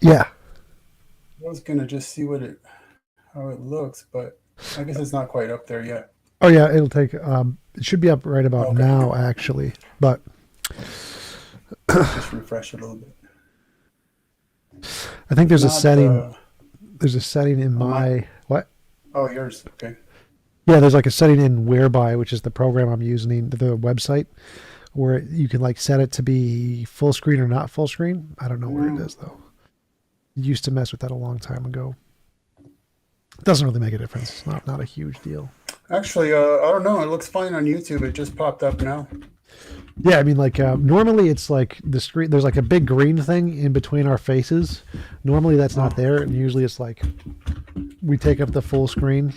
Yeah. I was gonna just see how it looks, but I guess it's not quite up there yet. Oh yeah, it'll take. It should be up right about Okay, now, actually. But just refresh it a little bit. I think If there's a not, setting. There's a setting in on my my what? oh yours. Okay. Yeah, there's like a setting in Whereby, which is the program I'm using, the website, where you can like set it to be full screen or not full screen. I don't know where it Mm, is though. Used to mess with that a long time ago. It doesn't really make a difference. It's not a huge deal. actually, I don't know. It looks fine on YouTube. It just popped up now. Yeah, I mean, like normally it's like the screen. There's like a big green thing in between our faces. Normally that's not Oh, there, and usually it's like we take up the full screen.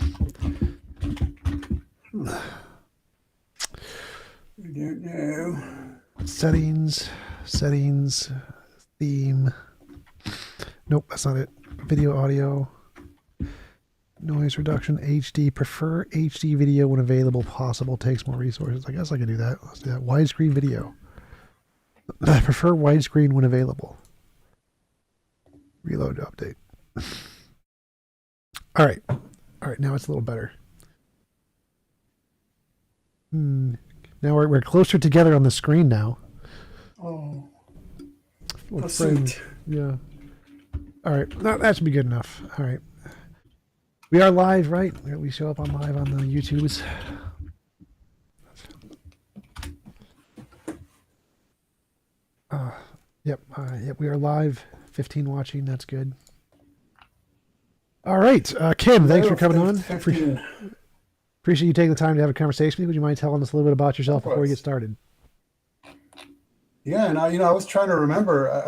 I don't know. Settings, settings, theme. Nope, that's not it. Video, audio, noise reduction, HD. Prefer HD video when available. Possible takes more resources. I guess I can do that. Let's do that. Widescreen video. I prefer widescreen when available. Reload to update. All right. All right. Now it's a little better. Now we're closer together on the screen now. Oh, how Like friends. sweet. Yeah. All right. That should be good enough. All right. We are live, right? We show up on live on the YouTubes. Yep. Yep. We are live. 15 watching. That's good. All right. Kim, thanks for Hello, coming on. 15. Appreciate you taking the time to have a conversation with me. Would you mind telling us a little bit about yourself before we get Likewise. started? Yeah, and I was trying to remember.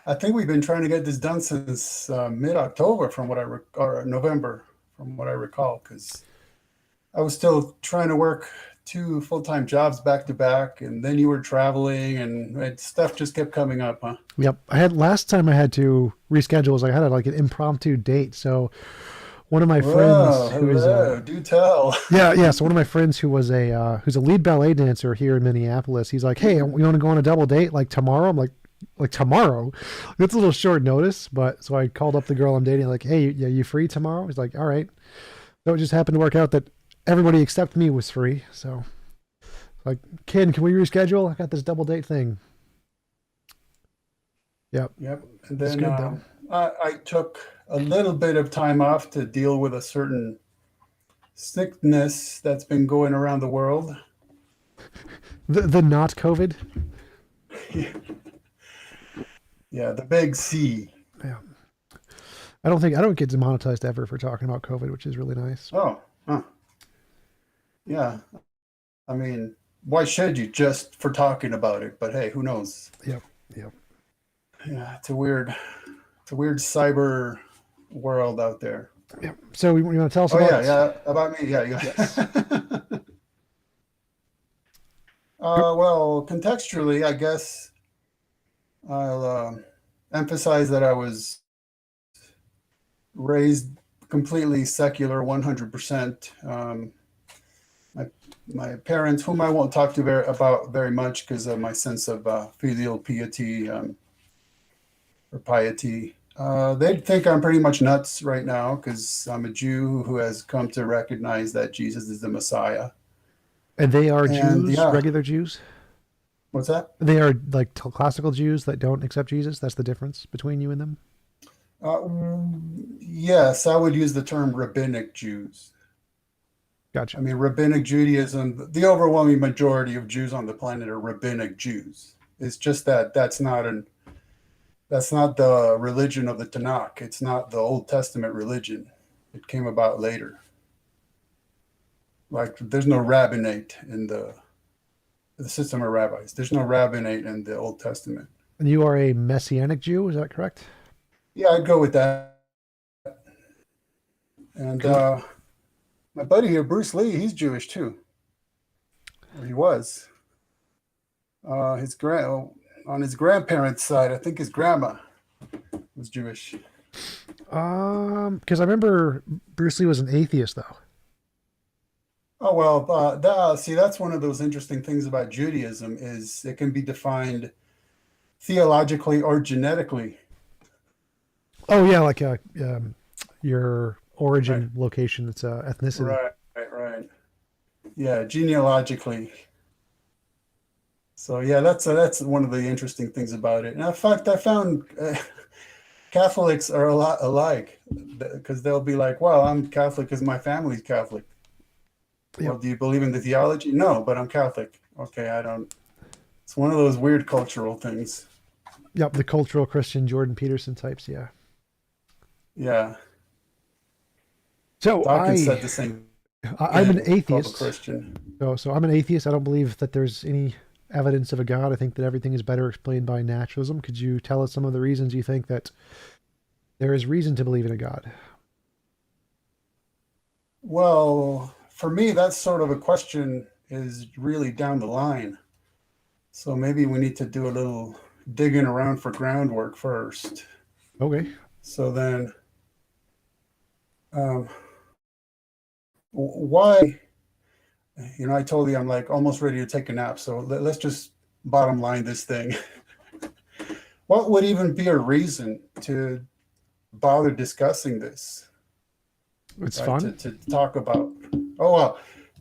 I think we've been trying to get this done since mid-October, or November, from what I recall, because I was still trying to work two full-time jobs back to back, and then you were traveling, and stuff just kept coming up, huh? Yep. Last time I had to reschedule was I had like an impromptu date. So one of my friends Whoa, who is hello, do tell. yeah. So one of my friends who's a lead ballet dancer here in Minneapolis. He's like, hey, you want to go on a double date like tomorrow? I'm like tomorrow? It's a little short notice, but so I called up the girl I'm dating. Like, hey, yeah, you free tomorrow? He's like, all right. So it just happened to work out that everybody except me was free. So like, Ken, can we reschedule? I got this double date thing. Yep, Yep. And it's then good though. I took a little bit of time off to deal with a certain sickness that's been going around the world. The not COVID. Yeah, the big C. Yeah. I don't get demonetized ever for talking about COVID, which is really nice. Oh, huh. Yeah. I mean, why should you just for talking about it? But hey, who knows? Yep. Yep. Yeah, it's a weird cyber world out there. Yep. So you want to tell us Oh yeah, about? yeah, about me. Yeah, Yes. yeah. Well, contextually, I guess I'll emphasize that I was raised completely secular, 100%. My my parents, whom I won't talk to about very much because of my sense of filial piety or piety. They'd think I'm pretty much nuts right now because I'm a Jew who has come to recognize that Jesus is the Messiah. And they are And Jews, yeah, regular Jews. what's that? They are like classical Jews that don't accept Jesus. That's the difference between you and them. Yes, I would use the term rabbinic Jews. I Gotcha. mean, rabbinic Judaism, the overwhelming majority of Jews on the planet are rabbinic Jews. It's just that that's not the religion of the Tanakh. It's not the Old Testament religion. It came about later. Like there's no rabbinate in the system of rabbis. There's no rabbinate in the Old Testament. And you are a Messianic Jew, is that correct? Yeah, I'd go with that. And Cool. my buddy here, Bruce Lee, he's Jewish too, or he was. His grand on his grandparents' side, I think his grandma was Jewish. Because I remember Bruce Lee was an atheist though. Oh well, see, that's one of those interesting things about Judaism is it can be defined theologically or genetically. Oh yeah, like your Right, origin location. It's ethnicity. right. Yeah, genealogically. So yeah, that's one of the interesting things about it. And in fact, I found Catholics are a lot alike because they'll be like, "Well, I'm Catholic because my family's Catholic." Yep. Well, do you believe in the theology? No, but I'm Catholic. Okay, I don't. It's one of those weird cultural things. Yep. The cultural Christian Jordan Peterson types. Yeah. Yeah, So Dawkins said the same I'm an thing. Called a atheist. Christian. So I'm an atheist. I don't believe that there's any evidence of a God. I think that everything is better explained by naturalism. Could you tell us some of the reasons you think that there is reason to believe in a God? Well, for me, that sort of a question is really down the line. So maybe we need to do a little digging around for groundwork first. Okay. So then, um, why? I told you I'm like almost ready to take a nap. So let's just bottom line this thing. What would even be a reason to bother discussing this, It's right? fun. To talk about. Oh, well.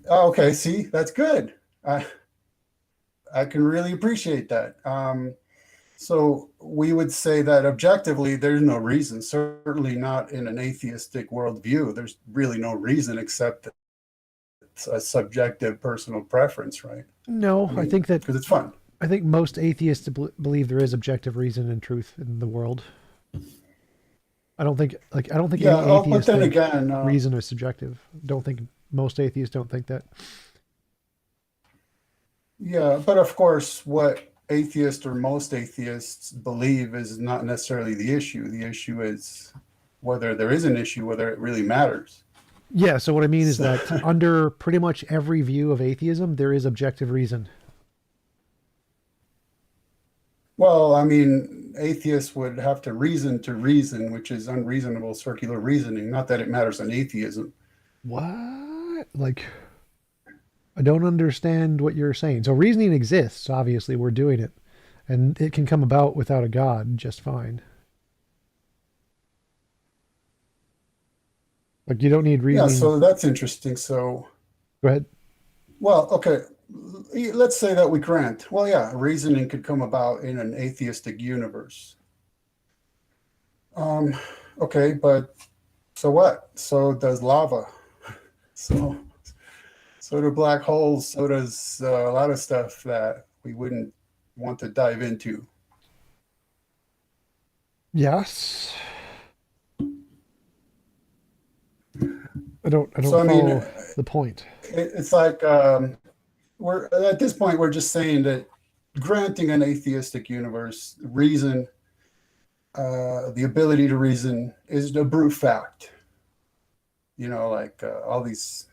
Oh, okay. See, that's good. I can really appreciate that. So we would say that objectively, there's no reason, certainly not in an atheistic worldview. There's really no reason except that it's a subjective personal preference, right? No, I I mean, think that because it's fun. I think most atheists believe there is objective reason and truth in the world. I don't think Yeah. any Oh, but atheists then think again, reason is subjective. Don't think most atheists don't think that. yeah, but of course, what atheists or most atheists believe is not necessarily the issue. The issue is whether there is an issue, whether it really matters. Yeah, so what I mean is So, that under pretty much every view of atheism, there is objective reason. well, I mean, atheists would have to reason, which is unreasonable circular reasoning. Not that it matters in atheism. What? Like, I don't understand what you're saying. So reasoning exists, obviously, we're doing it, and it can come about without a God just fine. Like, you don't need Yeah, reasoning. so that's interesting. So, Go ahead. well, okay, let's say that we grant, well, yeah, reasoning could come about in an atheistic universe. Um, okay, but so what? So does lava. So so do black holes. So does a lot of stuff that we wouldn't want to dive into. Yes. I So don't I mean, follow the point. it's like we're at this point we're just saying that granting an atheistic universe, reason, the ability to reason, is a brute fact. Like all these.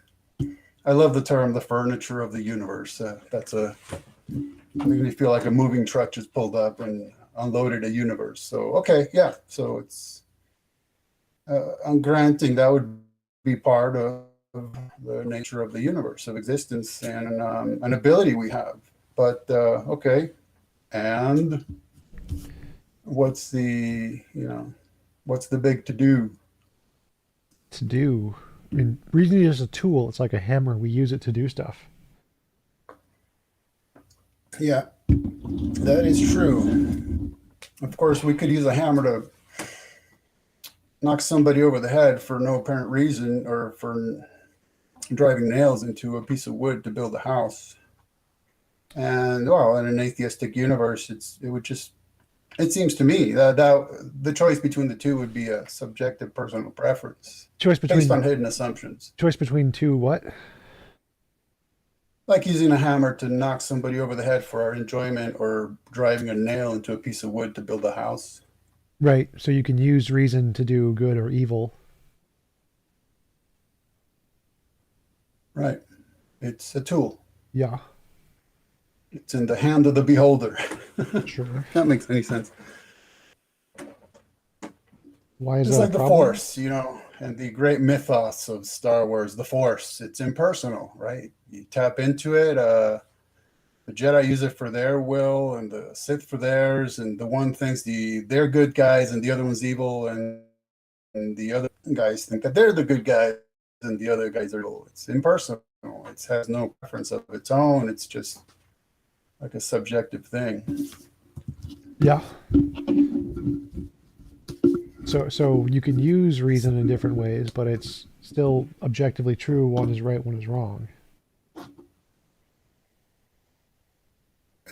I love the term "the furniture of the universe." That's a Made me feel like a moving truck just pulled up and unloaded a universe. So okay, yeah. So it's I'm granting that would be part of the nature of the universe of existence and an ability we have. But okay, and what's the big to do? To do. I mean, reasoning is a tool. It's like a hammer. We use it to do stuff. Yeah, that is true. Of course, we could use a hammer to knock somebody over the head for no apparent reason or for driving nails into a piece of wood to build a house. And well, in an atheistic universe, it seems to me that the choice between the two would be a subjective personal preference Choice based between on hidden assumptions. two what? Like using a hammer to knock somebody over the head for our enjoyment or driving a nail into a piece of wood to build a house. Right. So you can use reason to do good or evil. Right. It's a tool. Yeah. It's in the hand of the beholder. Sure. That makes any sense. Why is It's that a like the problem? Force, and the great mythos of Star Wars, the Force. It's impersonal, right? You tap into it. The Jedi use it for their will, and the Sith for theirs, and the one thinks they're good guys, and the other one's evil, and the other guys think that they're the good guys and the other guys are evil. It's impersonal. It has no preference of its own. It's just like a subjective thing. Yeah. So you can use reason in different ways, but it's still objectively true. One is right, one is wrong.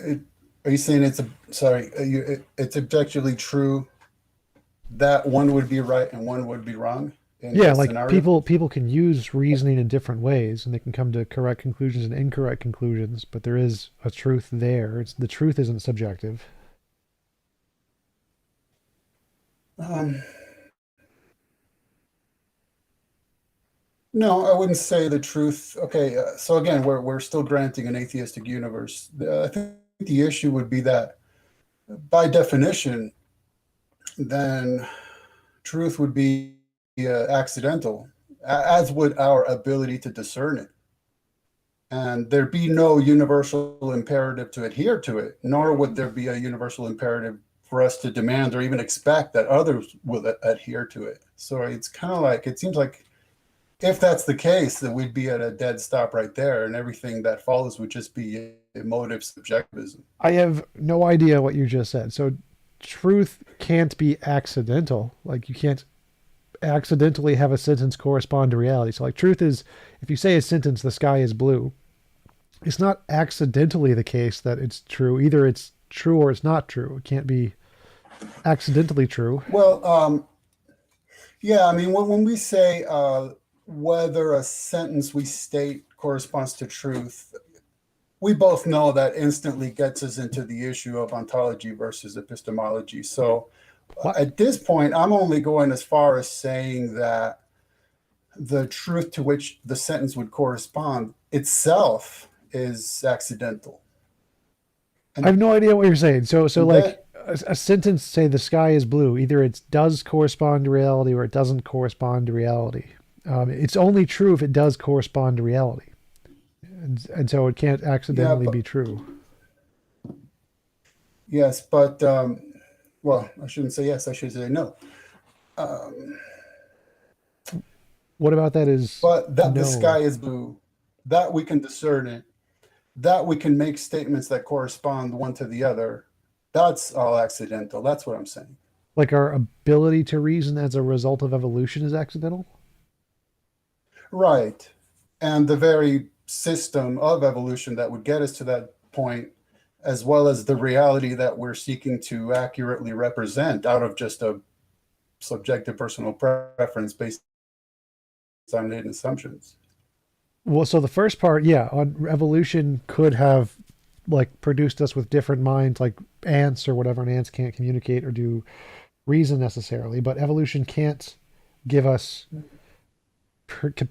It, are you saying it's sorry? It's objectively true that one would be right and one would be wrong in Yeah, this like scenario? people can use reasoning in different ways, and they can come to correct conclusions and incorrect conclusions. But there is a truth there. It's the truth isn't subjective. Um, no, I wouldn't say the truth. Okay, so again, we're still granting an atheistic universe. I think the issue would be that, by definition, then truth would be accidental, as would our ability to discern it. And there'd be no universal imperative to adhere to it, nor would there be a universal imperative for us to demand or even expect that others will adhere to it. So it's kind of like, it seems like if that's the case, then we'd be at a dead stop right there, and everything that follows would just be emotive subjectivism. I have no idea what you just said. So truth can't be accidental. Like you can't accidentally have a sentence correspond to reality. So like truth is if you say a sentence the sky is blue, it's not accidentally the case that it's true. Either it's true or it's not true. It can't be accidentally true. Well, yeah, I mean, when we say whether a sentence we state corresponds to truth, we both know that instantly gets us into the issue of ontology versus epistemology. So What? at this point, I'm only going as far as saying that the truth to which the sentence would correspond itself is accidental. I have And, no idea what you're saying. So and like that, a sentence say the sky is blue. Either it does correspond to reality or it doesn't correspond to reality. It's only true if it does correspond to reality, and so it can't yeah, accidentally but be true. yes, but well, I shouldn't say yes, I should say no. Um, What about that is but that the sky no? is blue, that we can discern it, that we can make statements that correspond one to the other, that's all accidental. That's what I'm saying. Like our ability to reason as a result of evolution is accidental? Right. And the very system of evolution that would get us to that point, as well as the reality that we're seeking to accurately represent out of just a subjective personal preference based on hidden assumptions. Well, so the first part, yeah, on evolution could have like produced us with different minds, like ants or whatever, and ants can't communicate or do reason necessarily, but evolution can't give us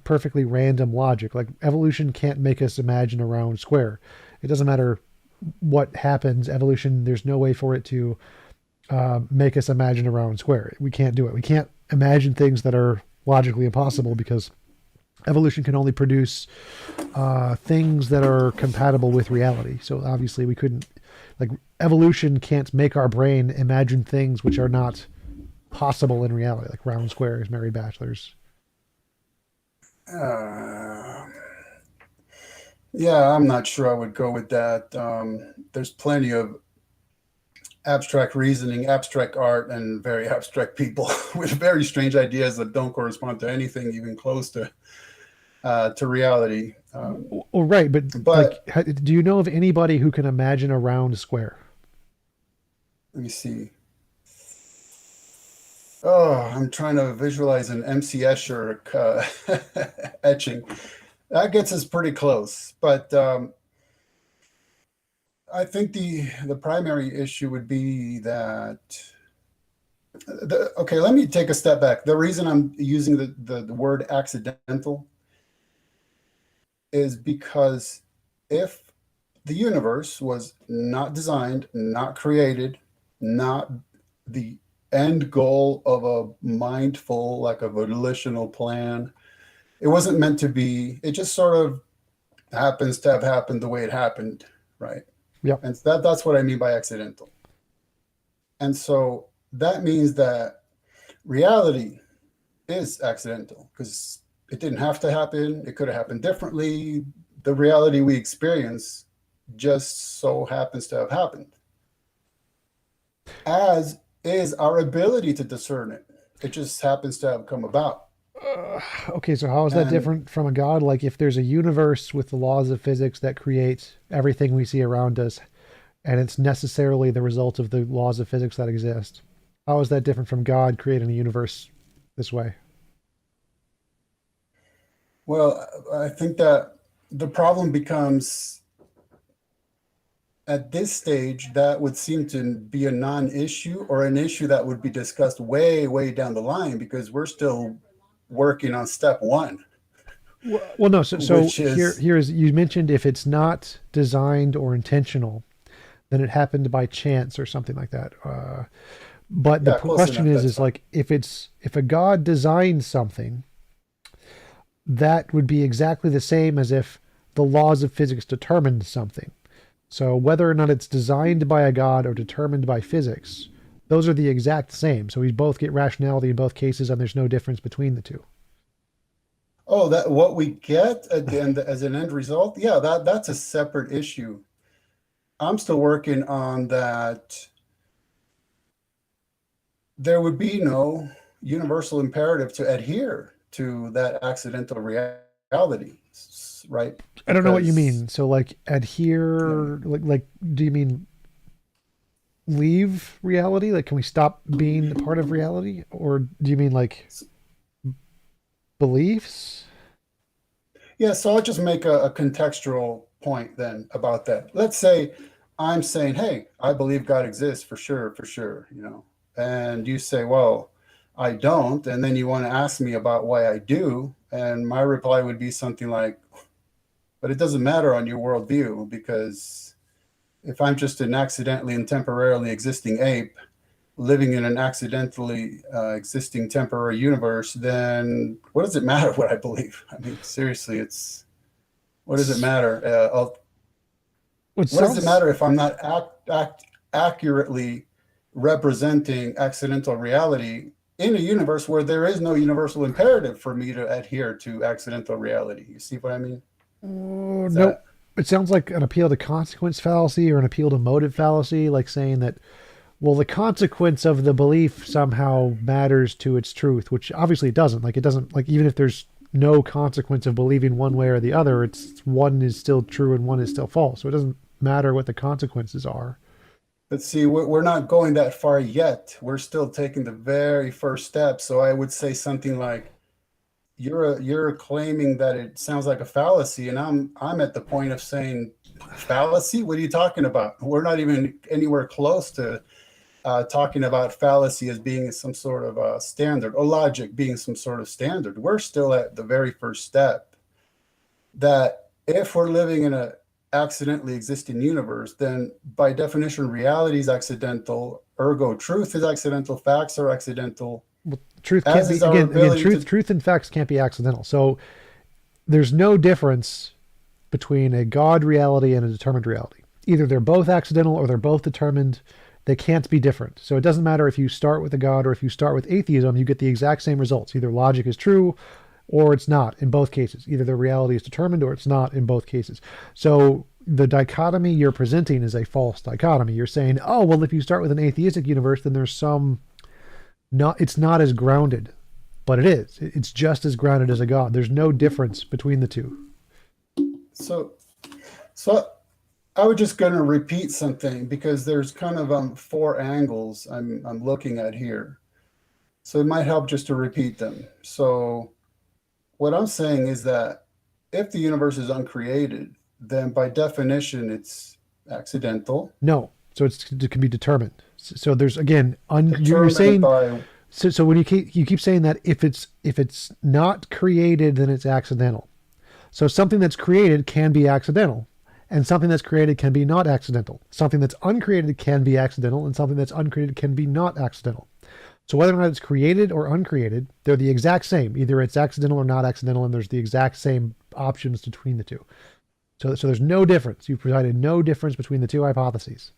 perfectly random logic. Like evolution can't make us imagine a round square. It doesn't matter what happens. Evolution, there's no way for it to make us imagine a round square. We can't do it. We can't imagine things that are logically impossible because evolution can only produce things that are compatible with reality. So obviously, we couldn't, like, evolution can't make our brain imagine things which are not possible in reality, like round squares, married bachelors. Uh, yeah, I'm not sure I would go with that. There's plenty of abstract reasoning, abstract art, and very abstract people with very strange ideas that don't correspond to anything even close to reality. Well, right, but like, But do you know of anybody who can imagine a round square? let me see. Oh, I'm trying to visualize an MC Escher etching. That gets us pretty close, but I think the primary issue would be that okay, let me take a step back. The reason I'm using the word accidental is because if the universe was not designed, not created, not the end goal of a mindful, like a volitional plan, it wasn't meant to be. It just sort of happens to have happened the way it happened, right? Yeah. And that's what I mean by accidental. And so that means that reality is accidental because it didn't have to happen. It could have happened differently. The reality we experience just so happens to have happened, as is our ability to discern it. It just happens to have come about. Okay, so how is that And different from a God? Like if there's a universe with the laws of physics that create everything we see around us, and it's necessarily the result of the laws of physics that exist, how is that different from God creating a universe this way? well, I think that the problem becomes at this stage that would seem to be a non-issue or an issue that would be discussed way, way down the line because we're still working on step one, Well, no. So which is here's you mentioned if it's not designed or intentional, then it happened by chance or something like that. But the yeah, close question enough. That's is fine. like if a God designed something, that would be exactly the same as if the laws of physics determined something. So whether or not it's designed by a God or determined by physics, those are the exact same. So we both get rationality in both cases, and there's no difference between the two. Oh, that what we get at the end as an end result, yeah, that's a separate issue. I'm still working on that. There would be no universal imperative to adhere to that accidental reality, right? I don't know what you Because mean. So like yeah, adhere, like do you mean leave reality? Like can we stop being a part of reality, or do you mean like beliefs? yeah. So I'll just make a contextual point then about that. Let's say I'm saying, hey, I believe God exists for sure, and you say, well, I don't, and then you want to ask me about why I do, and my reply would be something like, but it doesn't matter on your worldview because if I'm just an accidentally and temporarily existing ape living in an accidentally existing temporary universe, then what does it matter what I believe? I mean, seriously, it's what does it matter? What What does it sounds matter if I'm not accurately representing accidental reality in a universe where there is no universal imperative for me to adhere to accidental reality? You see what I mean? Oh, Is nope. that It sounds like an appeal to consequence fallacy or an appeal to motive fallacy, like saying that, well, the consequence of the belief somehow matters to its truth, which obviously it doesn't. Like, it doesn't, like, even if there's no consequence of believing one way or the other, it's one is still true and one is still false. So it doesn't matter what the consequences are. But see, we're not going that far yet. We're still taking the very first step. So I would say something like, you're claiming that it sounds like a fallacy, and I'm at the point of saying, fallacy? What are you talking about? We're not even anywhere close to talking about fallacy as being some sort of a standard or logic being some sort of standard. We're still at the very first step that if we're living in a accidentally existing universe, then by definition, reality is accidental. Ergo, truth is accidental. Facts are accidental. Well, truth can't As be, is our again, ability truth, to. truth and facts can't be accidental. So there's no difference between a God reality and a determined reality. Either they're both accidental or they're both determined. They can't be different. So it doesn't matter if you start with a God or if you start with atheism, you get the exact same results. Either logic is true or it's not in both cases. Either the reality is determined or it's not in both cases. So the dichotomy you're presenting is a false dichotomy. You're saying, oh, well, if you start with an atheistic universe, then there's some not, it's not as grounded, but it is. It's just as grounded as a God. There's no difference between the two. So, so I was just going to repeat something because there's kind of four angles I'm looking at here. So it might help just to repeat them. So what I'm saying is that if the universe is uncreated, then by definition it's accidental, No. So it can be determined. So there's again, you're determined saying by so when you keep saying that if it's not created, then it's accidental. So something that's created can be accidental, and something that's created can be not accidental. Something that's uncreated can be accidental, and something that's uncreated can be not accidental. So whether or not it's created or uncreated, they're the exact same. Either it's accidental or not accidental, and there's the exact same options between the two. So there's no difference. You've provided no difference between the two hypotheses.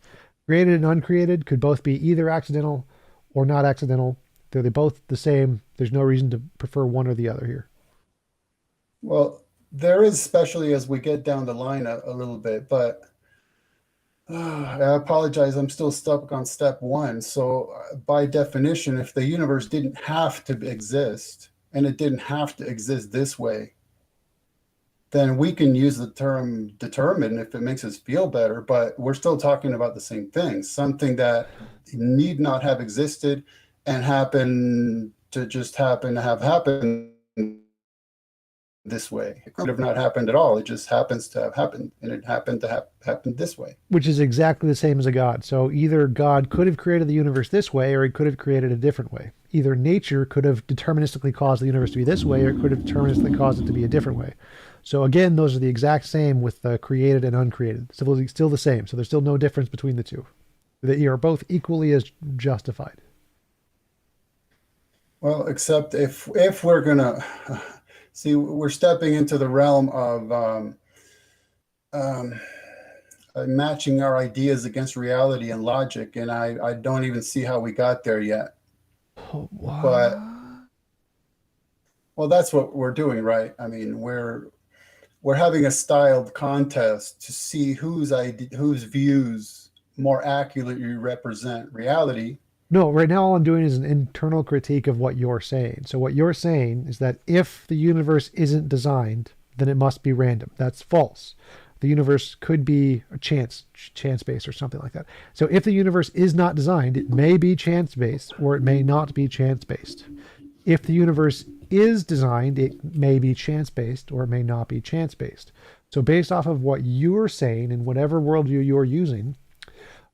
Created and uncreated could both be either accidental or not accidental. They're they both the same. There's no reason to prefer one or the other here. Well, there is, especially as we get down the line a little bit, but I apologize. I'm still stuck on step one. So, by definition, if the universe didn't have to exist and it didn't have to exist this way, then we can use the term determined if it makes us feel better, but we're still talking about the same thing, something that need not have existed and happen to have happened this way. It could have not happened at all. It just happens to have happened, and it happened to have happened this way. Which is exactly the same as a God. So either God could have created the universe this way, or he could have created a different way. Either nature could have deterministically caused the universe to be this way, or it could have deterministically caused it to be a different way. So again, those are the exact same with the created and uncreated. Still the same. So there's still no difference between the two. They are both equally as justified. Well, except if we're gonna see, we're stepping into the realm of um, matching our ideas against reality and logic, and I don't even see how we got there yet. Oh, what? But well, that's what we're doing, right? I mean, we're having a styled contest to see whose views more accurately represent reality. No, right now all I'm doing is an internal critique of what you're saying. So what you're saying is that if the universe isn't designed, then it must be random. That's false. The universe could be a chance based or something like that. So if the universe is not designed, it may be chance based or it may not be chance based. If the universe is designed, it may be chance based or it may not be chance based. So based off of what you're saying and whatever worldview you're using,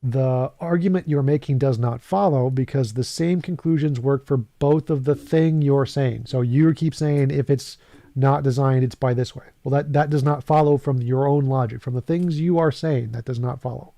the argument you're making does not follow because the same conclusions work for both of the thing you're saying. So you keep saying if it's not designed, it's by this way. Well, that does not follow from your own logic. From the things you are saying, that does not follow.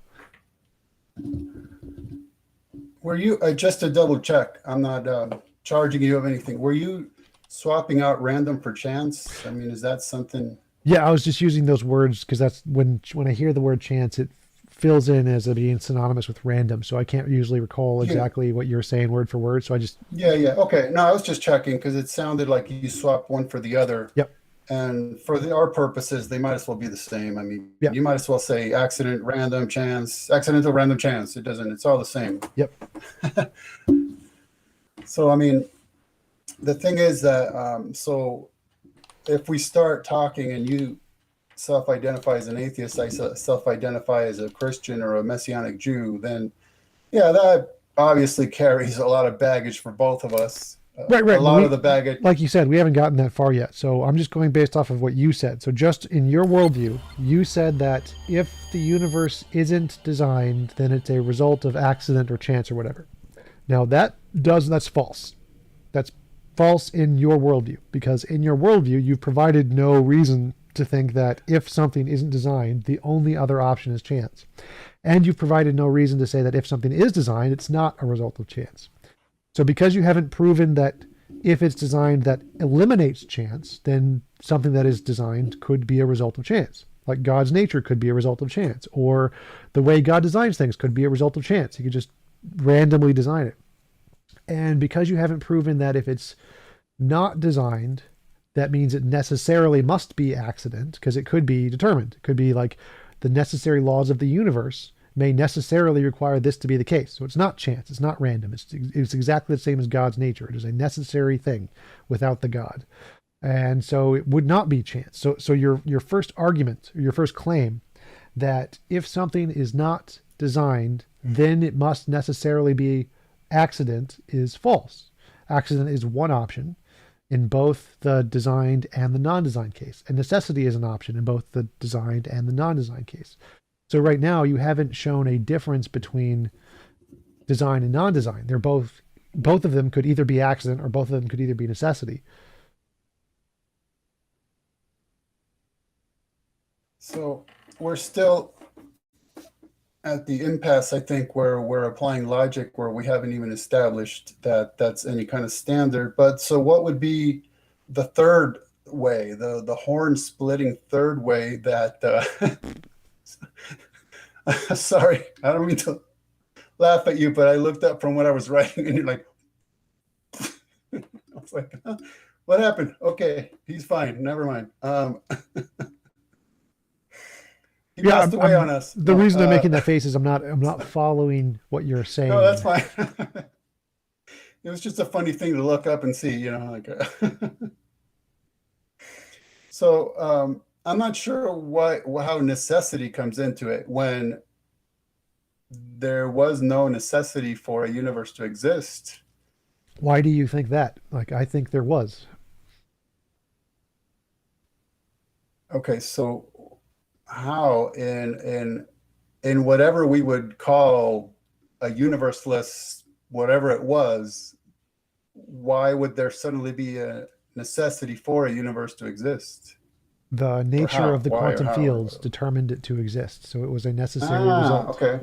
Were you just to double check? I'm not charging you of anything. Were you swapping out random for chance? I mean, is that something? Yeah, I was just using those words because that's when I hear the word chance, it fills in as being synonymous with random. So I can't usually recall exactly what you're saying word for word. So I just Yeah. Okay. No, I was just checking because it sounded like you swapped one for the other. Yep. And for our purposes, they might as well be the same. I mean, Yeah. you might as well say accident, random, chance, accidental, random, chance. It doesn't. It's all the same. Yep. So I mean, the thing is that so if we start talking and you self-identify as an atheist, I self-identify as a Christian or a Messianic Jew, then yeah, that obviously carries a lot of baggage for both of us. Right. A lot of the baggage. Like you said, we haven't gotten that far yet. So I'm just going based off of what you said. So just in your worldview, you said that if the universe isn't designed, then it's a result of accident or chance or whatever. Now that's false. That's false in your worldview because in your worldview, you've provided no reason to think that if something isn't designed, the only other option is chance. And you've provided no reason to say that if something is designed, it's not a result of chance. So because you haven't proven that if it's designed that eliminates chance, then something that is designed could be a result of chance. Like God's nature could be a result of chance, or the way God designs things could be a result of chance. He could just randomly design it. And because you haven't proven that if it's not designed, that means it necessarily must be accident, because it could be determined. It could be like the necessary laws of the universe may necessarily require this to be the case. So it's not chance, it's not random. It's exactly the same as God's nature. It is a necessary thing without the God. And so it would not be chance. So your first argument, or your first claim that if something is not designed, then it must necessarily be accident is false. Accident is one option in both the designed and the non-designed case. And necessity is an option in both the designed and the non-designed case. So right now you haven't shown a difference between design and non-design. They're both of them could either be accident or both of them could either be necessity. So we're still at the impasse, I think, where we're applying logic where we haven't even established that that's any kind of standard. But so what would be the third way, the horn splitting third way that sorry, I don't mean to laugh at you, but I looked up from what I was writing and you're like It's like, huh? What happened? Okay, he's fine. Never mind. He Yeah, passed away on us. the No, reason I'm making that face is I'm not following what you're no, that's saying. fine. It was just a funny thing to look up and see, like. So I'm not sure how necessity comes into it when there was no necessity for a universe to exist. Why do you think that? Like, I think there was. Okay, so how in whatever we would call a universeless whatever it was, why would there suddenly be a necessity for a universe to exist? The Or nature of how? the Why or quantum how? fields determined it to exist, so it was a necessary Ah, result. okay.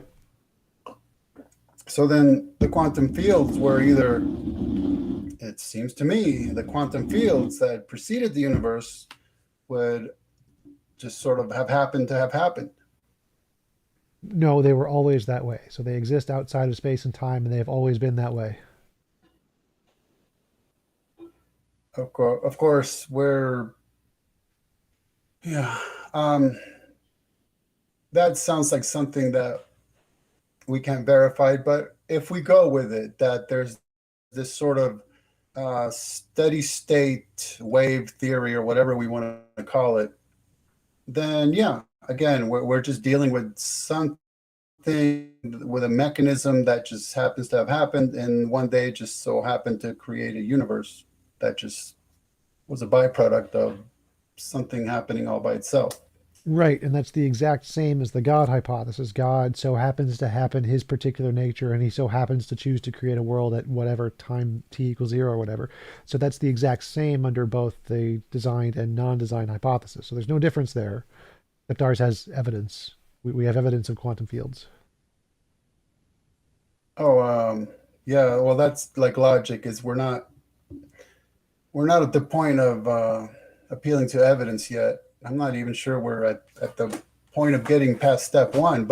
So then the quantum fields were either, it seems to me, the quantum fields that preceded the universe would just sort of have happened to have happened. No, they were always that way. So they exist outside of space and time, and they have always been that way. Of course, yeah, um, that sounds like something that we can't verify, but if we go with it, that there's this sort of steady state wave theory or whatever we want to call it, then yeah, again, we're just dealing with something, with a mechanism that just happens to have happened, and one day just so happened to create a universe that just was a byproduct of something happening all by itself. Right, and that's the exact same as the God hypothesis. God so happens to happen his particular nature, and he so happens to choose to create a world at whatever time t equals zero or whatever. So that's the exact same under both the designed and non-designed hypothesis. So there's no difference there, except ours has evidence. We have evidence of quantum fields. Oh, yeah. Well, that's like logic. Is we're not at the point of appealing to evidence yet. I'm not even sure we're at the point of getting past step one.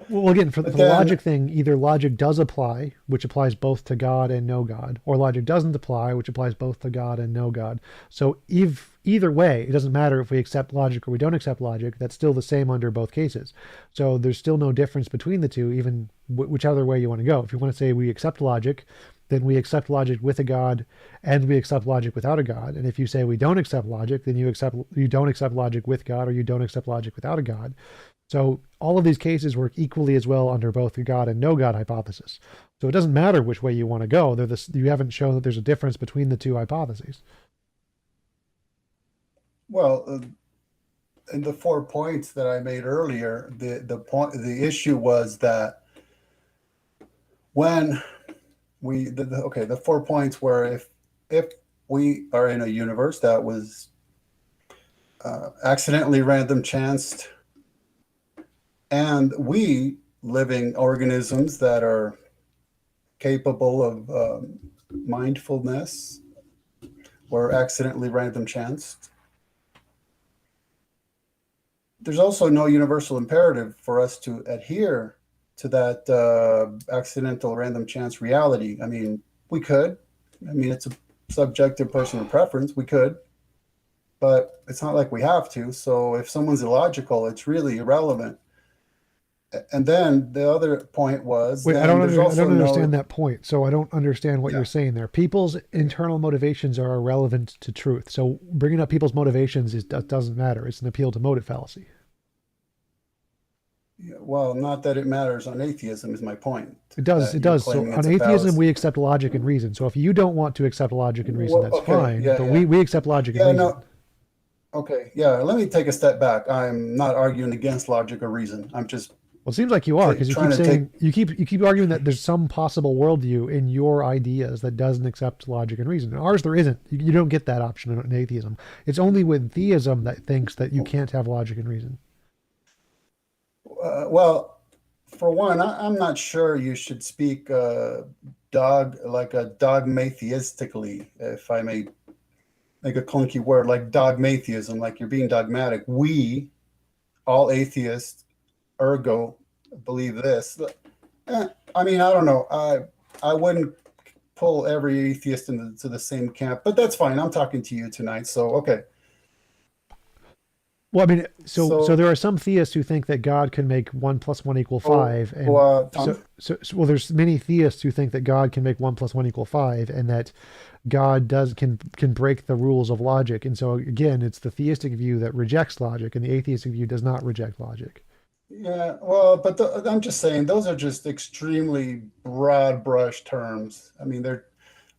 Well, again, for But the then, logic thing, either logic does apply, which applies both to God and no God, or logic doesn't apply, which applies both to God and no God. So if either way, it doesn't matter if we accept logic or we don't accept logic, that's still the same under both cases. So there's still no difference between the two, even whichever way you want to go. If you want to say we accept logic, then we accept logic with a God and we accept logic without a God. And if you say we don't accept logic, then you don't accept logic with God or you don't accept logic without a God. So all of these cases work equally as well under both the God and no God hypothesis. So it doesn't matter which way you want to go. You haven't shown that there's a difference between the two hypotheses. well, in the 4 points that I made earlier, the issue was that when the 4 points were, if we are in a universe that was accidentally random chanced, and we living organisms that are capable of mindfulness were accidentally random chanced, there's also no universal imperative for us to adhere to that accidental random chance reality. I mean, we could. I mean, it's a subjective personal preference. We could, but it's not like we have to. So if someone's illogical, it's really irrelevant. And then the other point was, Wait, then there's I also don't understand no, that point. So I don't understand what you're yeah. saying there. People's internal motivations are irrelevant to truth. So bringing up people's motivations doesn't matter. It's an appeal to motive fallacy. Yeah, well, not that it matters on atheism is my point. It does. That It you're does. So claiming on it's a atheism, we fallacy. accept logic and reason. So if you don't want to accept logic and reason, Well, that's okay, fine. yeah, But yeah, we accept logic and yeah. reason. No, okay, yeah. Let me take a step back. I'm not arguing against logic or reason. I'm just Well, it seems like you are because you trying keep to take. saying you keep arguing that there's some possible worldview in your ideas that doesn't accept logic and reason. In ours, there isn't. You don't get that option in atheism. It's only with theism that thinks that you can't have logic and reason. Well, for one, I'm not sure you should speak like a dogmatheistically, if I may make a clunky word, like dogmatheism, like you're being dogmatic. We, all atheists, ergo, believe this. Eh, I mean, I don't know. I wouldn't pull every atheist into the same camp, but that's fine. I'm talking to you tonight, so okay. Well, I mean, so So, there are some theists who think that God can make 1 + 1 = 5, oh, and Tom, well, there's many theists who think that God can make 1 + 1 = 5, and that God can break the rules of logic. And so again, it's the theistic view that rejects logic, and the atheistic view does not reject logic. yeah, well, but I'm just saying those are just extremely broad brush terms. I mean, they're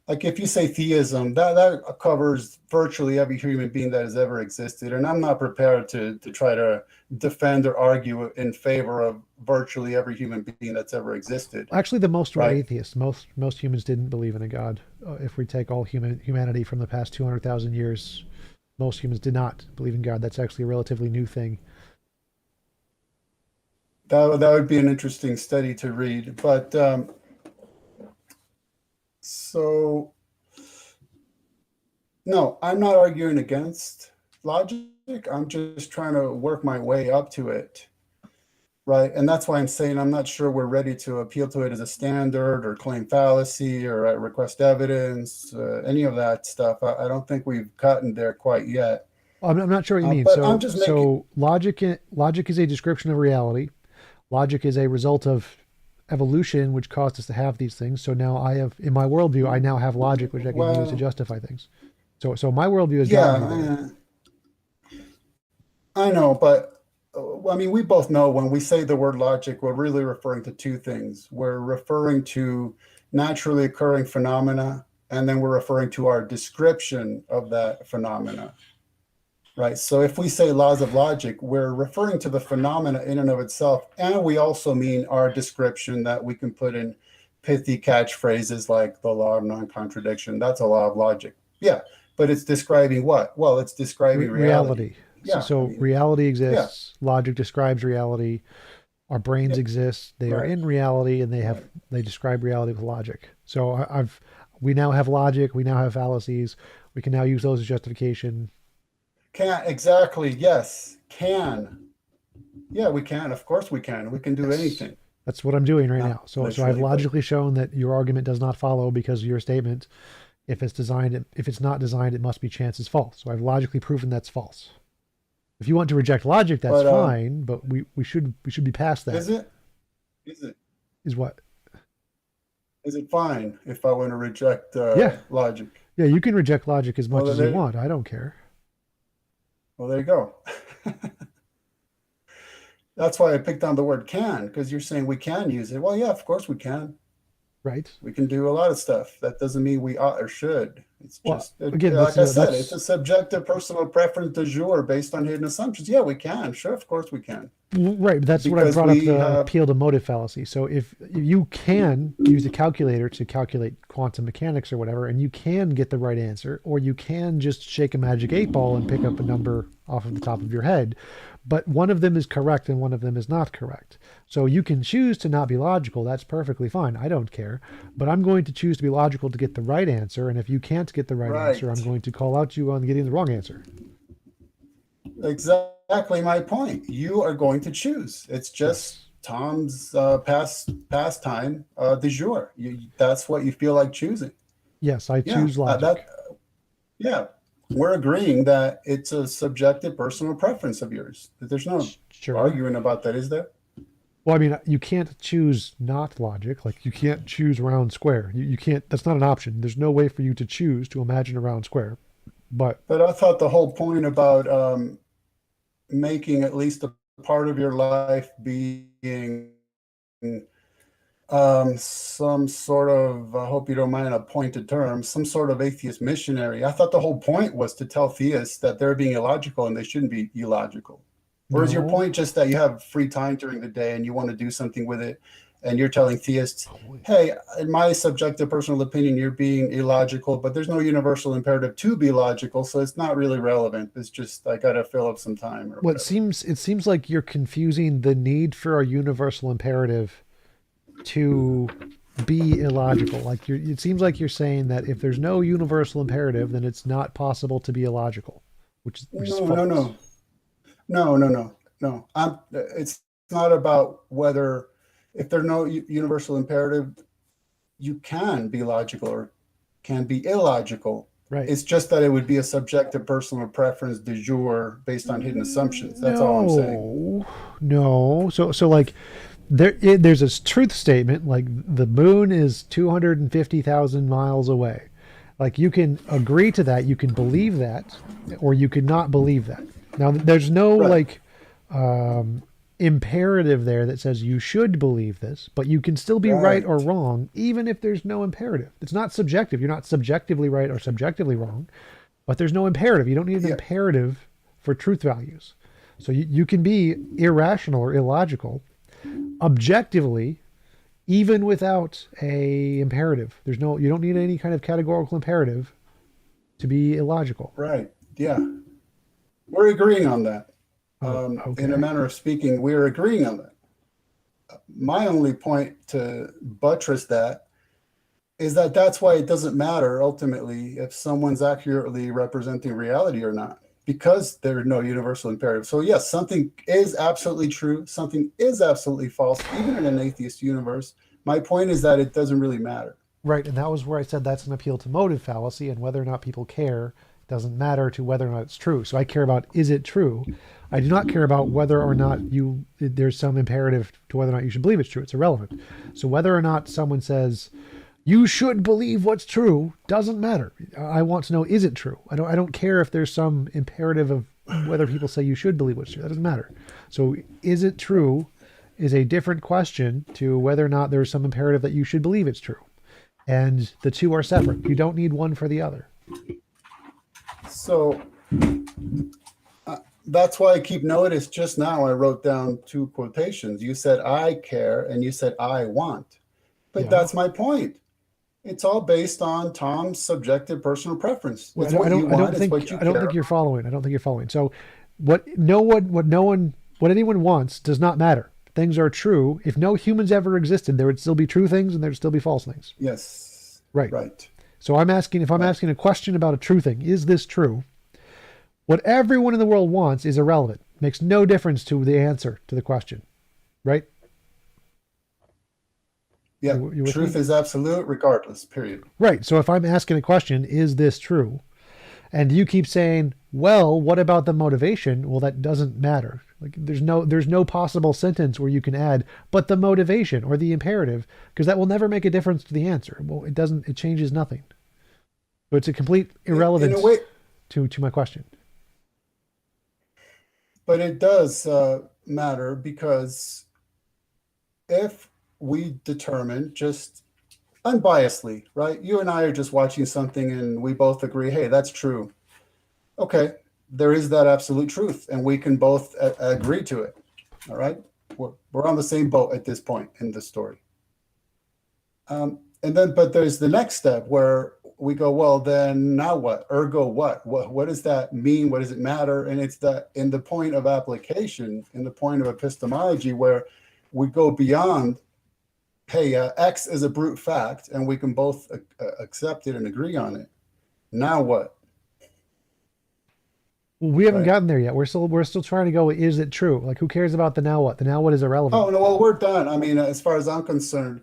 like if you say theism, that covers virtually every human being that has ever existed, and I'm not prepared to try to defend or argue in favor of virtually every human being that's ever existed, Actually, the most were right? atheists. Most humans didn't believe in a God. If we take all humanity from the past 200,000 years, most humans did not believe in God. That's actually a relatively new thing. That would be an interesting study to read. But so no, I'm not arguing against logic. I'm just trying to work my way up to it. Right. And that's why I'm saying I'm not sure we're ready to appeal to it as a standard or claim fallacy or request evidence, any of that stuff. I don't think we've gotten there quite yet. I'm not sure what you mean. But I'm So just making, so logic is a description of reality. Logic is a result of evolution, which caused us to have these things. So now I have, in my worldview, I now have logic, which I can use to well, justify things. So my worldview has gotten me there. yeah, I know, but I mean, we both know when we say the word logic, we're really referring to two things. We're referring to naturally occurring phenomena, and then we're referring to our description of that phenomena. Right. So if we say laws of logic, we're referring to the phenomena in and of itself. And we also mean our description that we can put in pithy catchphrases like the law of non-contradiction. That's a law of logic. Yeah. But it's describing what? Well, it's describing reality. Reality. So, Yeah. I so mean, reality yeah. exists. Logic describes reality. Our brains Yeah. exist. They are Right. in reality, and Right. they describe reality with logic. So we now have logic. We now have fallacies. We can now use those as justification. Can exactly. Yes. Can. Yeah, we can. Of course we can. We can do Yes, anything. that's what I'm doing right Not now. So I've literally, but logically shown that your argument does not follow because of your statement. If it's not designed, it must be chance is false. So I've logically proven that's false. If you want to reject logic, that's but fine, but we should be past that. is it? Is it? Is what? Is it fine if I want to reject Yeah. logic? Yeah, you can reject logic as much Well, as you want. I don't care. there you go. That's why I picked on the word can, because you're saying we can use it. Well, yeah, of course we can. Right? We can do a lot of stuff. That doesn't mean we ought or should. It's Well, just, again, like I said, it's a that's subjective personal preference du jour based on hidden assumptions. Yeah, we can. Sure, of course we can. right. But that's what I Because brought up we the have, appeal to motive fallacy. So if you can use a calculator to calculate quantum mechanics or whatever, and you can get the right answer, or you can just shake a magic 8 ball and pick up a number off of the top of your head, but one of them is correct and one of them is not correct. So you can choose to not be logical. That's perfectly fine. I don't care. But I'm going to choose to be logical to get the right answer. And if you can't get the right answer, I'm right. going to call out you on getting the wrong answer. Exactly my point. You are going to choose. It's just Yes. Tom's pastime du jour. That's what you feel like choosing. Yes, I Yeah, choose logic. yeah. We're agreeing that it's a subjective personal preference of yours. That there's no Sure. arguing about that, is there? Well, I mean, you can't choose not logic. Like, you can't choose round square. You can't, that's not an option. There's no way for you to choose to imagine a round square. But But I thought the whole point about making at least a part of your life being some sort of, I hope you don't mind a pointed term, some sort of atheist missionary. I thought the whole point was to tell theists that they're being illogical and they shouldn't be illogical. Or is your no. point just that you have free time during the day and you want to do something with it? And you're telling theists, Oh, boy. hey, in my subjective personal opinion, you're being illogical, but there's no universal imperative to be logical. So it's not really relevant. It's just, I got to fill up some time or Well, whatever. it seems like you're confusing the need for a universal imperative to be illogical. Like, it seems like you're saying that if there's no universal imperative, then it's not possible to be illogical, which is No, no, false. no, no, no, no, no. It's not about whether, if there's no universal imperative, you can be logical or can be illogical. Right. It's just that it would be a subjective personal preference de jure based on hidden assumptions. That's all I'm saying. No, no. So like there's a truth statement like the moon is 250,000 miles away. Like you can agree to that, you can believe that, or you could not believe that. Now there's no Right. like um, imperative there that says you should believe this, but you can still be right or Right. wrong even if there's no imperative. It's not subjective. You're not subjectively right or subjectively wrong, but there's no imperative. You don't need an Yeah. imperative for truth values. So you can be irrational or illogical objectively even without a imperative. There's no you don't need any kind of categorical imperative to be illogical. Right. Yeah. We're agreeing on that. Oh, In a okay. manner of speaking, we're agreeing on that. My only point to buttress that is that that's why it doesn't matter ultimately if someone's accurately representing reality or not, because there's no universal imperative. So, yes, something is absolutely true, something is absolutely false, even in an atheist universe. My point is that it doesn't really matter. Right, and that was where I said that's an appeal to motive fallacy, and whether or not people care doesn't matter to whether or not it's true. So I care about is it true. I do not care about whether or not there's some imperative to whether or not you should believe it's true. It's irrelevant. So whether or not someone says you should believe what's true doesn't matter. I want to know is it true. I don't care if there's some imperative of whether people say you should believe what's true. That doesn't matter. So is it true is a different question to whether or not there's some imperative that you should believe it's true. And the two are separate. You don't need one for the other. So, that's why I keep notice. Just now I wrote down two quotations. You said I care and you said I want. But Yeah. that's my point. It's all based on Tom's subjective personal preference. Well, It's what you I don't want, it's think what you I don't care. think you're following. I don't think you're following. So what anyone wants does not matter. Things are true. If no humans ever existed, there would still be true things and there'd still be false things. Yes. Right. Right. So I'm asking if I'm Right. asking a question about a true thing, is this true? What everyone in the world wants is irrelevant. Makes no difference to the answer to the question. Right? Yeah. You with me? Truth is absolute regardless, period. Right. So if I'm asking a question, is this true? And you keep saying, well, what about the motivation? Well, that doesn't matter. Like there's no possible sentence where you can add, but the motivation or the imperative, because that will never make a difference to the answer. Well, it changes nothing. So it's a complete In a irrelevance way, to my question. but it does matter because if we determine just unbiasedly, right? You and I are just watching something and we both agree, hey, that's true. Okay, there is that absolute truth, and we can both agree to it. All right, we're on the same boat at this point in the story. And then, but there's the next step where we go, well, then now what? Ergo, what does that mean? What does it matter? And it's that in the point of application, in the point of epistemology, where we go beyond, hey, X is a brute fact, and we can both accept it and agree on it. Now what? Well, we haven't Right? gotten there yet. We're still trying to go. Is it true? Like, who cares about the now what? The now what is irrelevant. Oh no, well, we're done. I mean, as far as I'm concerned,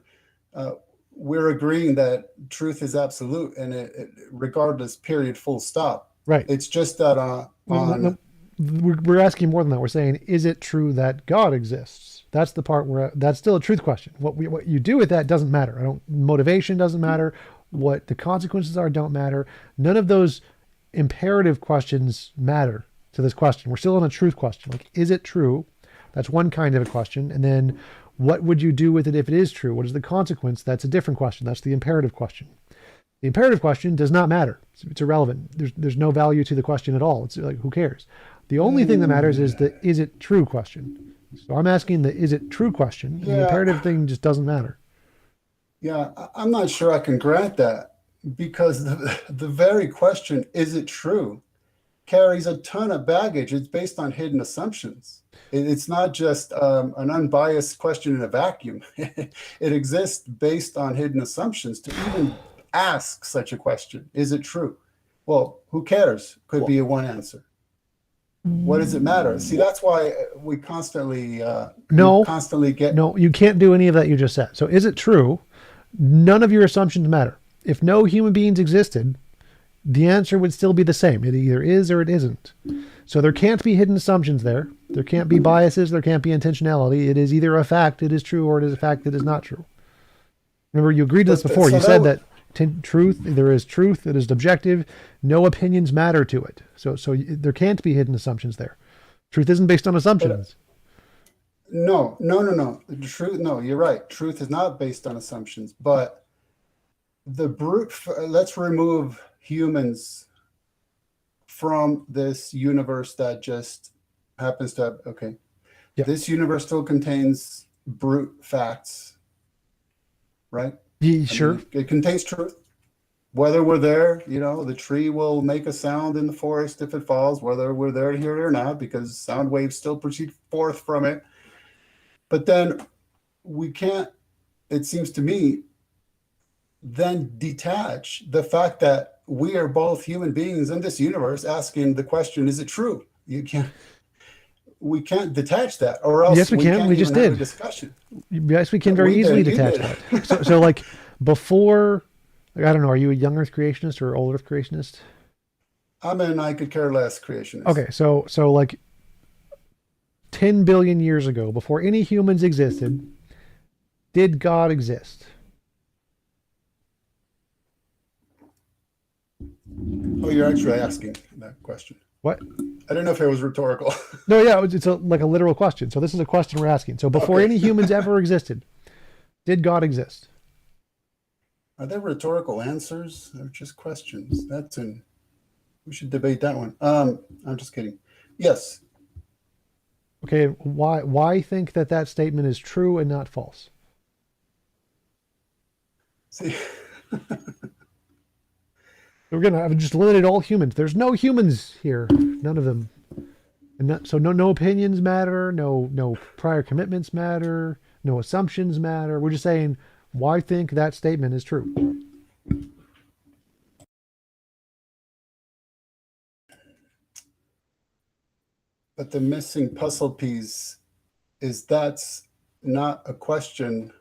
uh, we're agreeing that truth is absolute, and regardless, period, full stop. Right. It's just that on No, we're asking more than that. We're saying, is it true that God exists? That's the part where that's still a truth question. What you do with that doesn't matter. I don't motivation doesn't matter. What the consequences are don't matter. None of those imperative questions matter to this question. We're still on a truth question. Like, is it true? That's one kind of a question. And then what would you do with it if it is true? What is the consequence? That's a different question. That's the imperative question. The imperative question does not matter. It's irrelevant. There's no value to the question at all. It's like, who cares? The only thing that matters is the is it true question. So I'm asking the is it true question, and the yeah, imperative thing just doesn't matter. yeah, I'm not sure I can grant that because the very question, is it true, carries a ton of baggage. It's based on hidden assumptions. It's not just an unbiased question in a vacuum. It exists based on hidden assumptions. To even ask such a question, is it true? Well, who cares? Could be a one answer. What does it matter? See, that's why we No, constantly get. no, you can't do any of that you just said. So is it true? none of your assumptions matter. If no human beings existed, the answer would still be the same. It either is or it isn't. So there can't be hidden assumptions there. There can't be biases. There can't be intentionality. It is either a fact, it is true, or it is a fact that is not true. Remember, you agreed to this before. You said that truth, there is truth, it is objective. No opinions matter to it. So there can't be hidden assumptions there. Truth isn't based on assumptions. No. The truth, no, you're right. Truth is not based on assumptions, but let's remove humans from this universe that just happens to have, okay. Yep. This universe still contains brute facts, right? Yeah, sure. It contains truth. Whether we're there, the tree will make a sound in the forest if it falls, whether we're there to hear it or not, because sound waves still proceed forth from it. But then we can't, it seems to me, then detach the fact that we are both human beings in this universe asking the question, is it true? We can't detach that, or else yes, we can. We just did. Discussion. Yes, we can very easily detach that. So like before, I don't know, are you a young Earth creationist or old Earth creationist? I'm an I could care less creationist. Okay, so like 10 billion years ago, before any humans existed, did God exist? Oh, you're actually asking that question. What? I don't know if it was rhetorical. No, yeah, it's like a literal question. So this is a question we're asking. So before any humans ever existed, did God exist? Are there rhetorical answers? They're just questions. We should debate that one. I'm just kidding. Yes. Okay, why think that statement is true and not false? See, we're gonna have just eliminated all humans. There's no humans here, none of them, and so no opinions matter, no prior commitments matter, no assumptions matter. We're just saying, why think that statement is true? but the missing puzzle piece is that's not a question.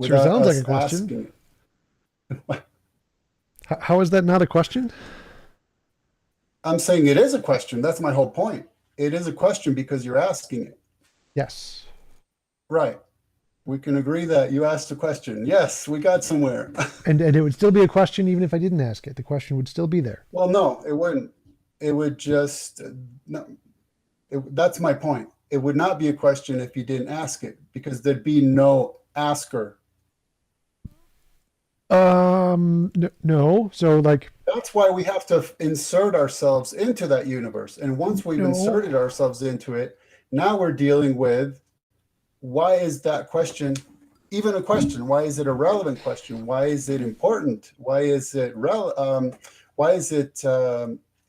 Sure sounds like a question. How is that not a question? I'm saying it is a question. That's my whole point. It is a question because you're asking it. Yes. Right. We can agree that you asked a question. Yes, we got somewhere. and it would still be a question even if I didn't ask it. The question would still be there. Well, no, it wouldn't. It would just, no. That's my point. It would not be a question if you didn't ask it because there'd be no asker. No. So like, that's why we have to insert ourselves into that universe. And once we've inserted ourselves into it, now we're dealing with why is that question even a question? Why is it a relevant question? Why is it important? Why is it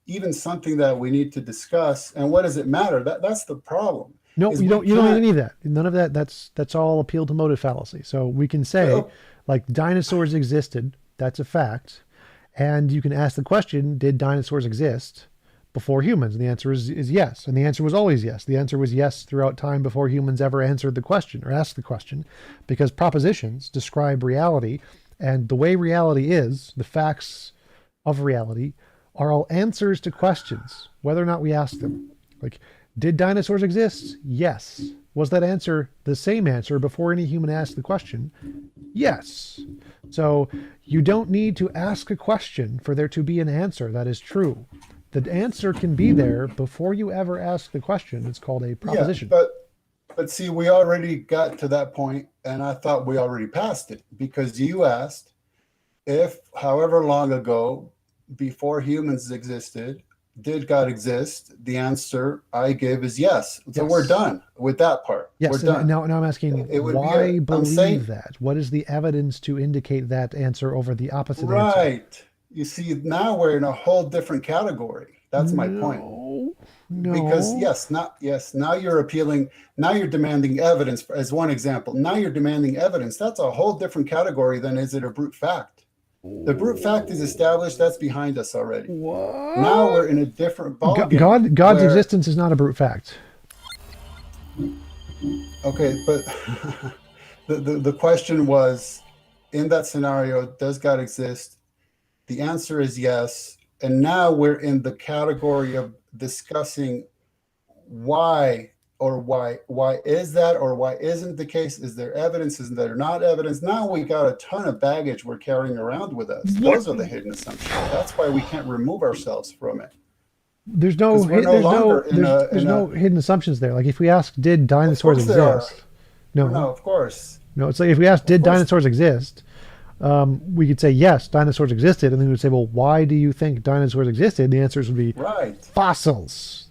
even something that we need to discuss? And what does it matter? That's the problem. No, you don't need any of that. None of that. That's all appeal to motive fallacy. So we can say, like, dinosaurs existed. That's a fact. And you can ask the question, did dinosaurs exist before humans? And the answer is yes. And the answer was always yes. The answer was yes throughout time before humans ever answered the question or asked the question, because propositions describe reality. And the way reality is, the facts of reality are all answers to questions, whether or not we ask them. Like, did dinosaurs exist? Yes. Was that answer the same answer before any human asked the question? Yes. So you don't need to ask a question for there to be an answer that is true. The answer can be there before you ever ask the question. It's called a proposition. Yeah, but see, we already got to that point, and I thought we already passed it, because you asked if however long ago before humans existed, did God exist? The answer I give is yes. So we're done with that part. Yes. We're done. Now I'm asking, why believe that? What is the evidence to indicate that answer over the opposite answer? Right. You see, now we're in a whole different category. That's my point. No. Because now you're appealing, now you're demanding evidence as one example. Now you're demanding evidence. That's a whole different category than is it a brute fact? The brute fact is established. That's behind us already. What? Now we're in a different ballgame. God's existence is not a brute fact. Okay, but The question was, in that scenario, does God exist? The answer is yes. And now we're in the category of discussing why, or why is that, or why isn't the case? Is there evidence? Is there not evidence? Now we got a ton of baggage we're carrying around with us. What? Those are the hidden assumptions. That's why we can't remove ourselves from it, There's no because we're no longer in there's no a. hidden assumptions there. Like if we ask, did Of dinosaurs course there are. exist? No, No, of course, no. It's like if we ask, of did course. dinosaurs exist? We could say yes, dinosaurs existed, and then we would say, well, why do you think dinosaurs existed? And the answers would be Right. fossils.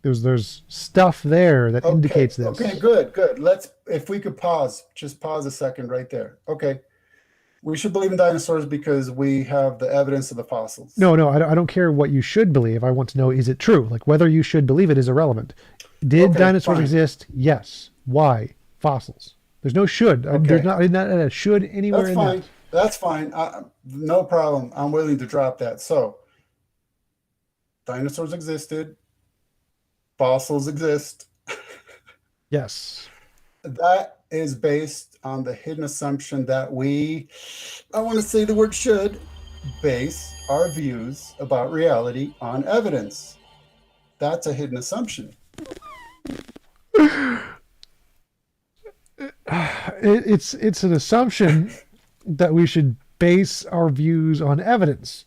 There's stuff there that Okay. indicates Okay. this. Good. Good. Let's. If we could pause, just pause a second right there. Okay. We should believe in dinosaurs because we have the evidence of the fossils. No, no, I don't care what you should believe. I want to know, is it true? Like whether you should believe it is irrelevant. Did Okay. dinosaurs Fine. exist? Yes. Why? Fossils. There's no should. There's Okay. not a should anywhere That's in that. fine. That's fine. No problem. I'm willing to drop that. So, dinosaurs existed, fossils exist. Yes. That is based on the hidden assumption that we, I want to say the word should, base our views about reality on evidence. That's a hidden assumption. It's an assumption that we should base our views on evidence.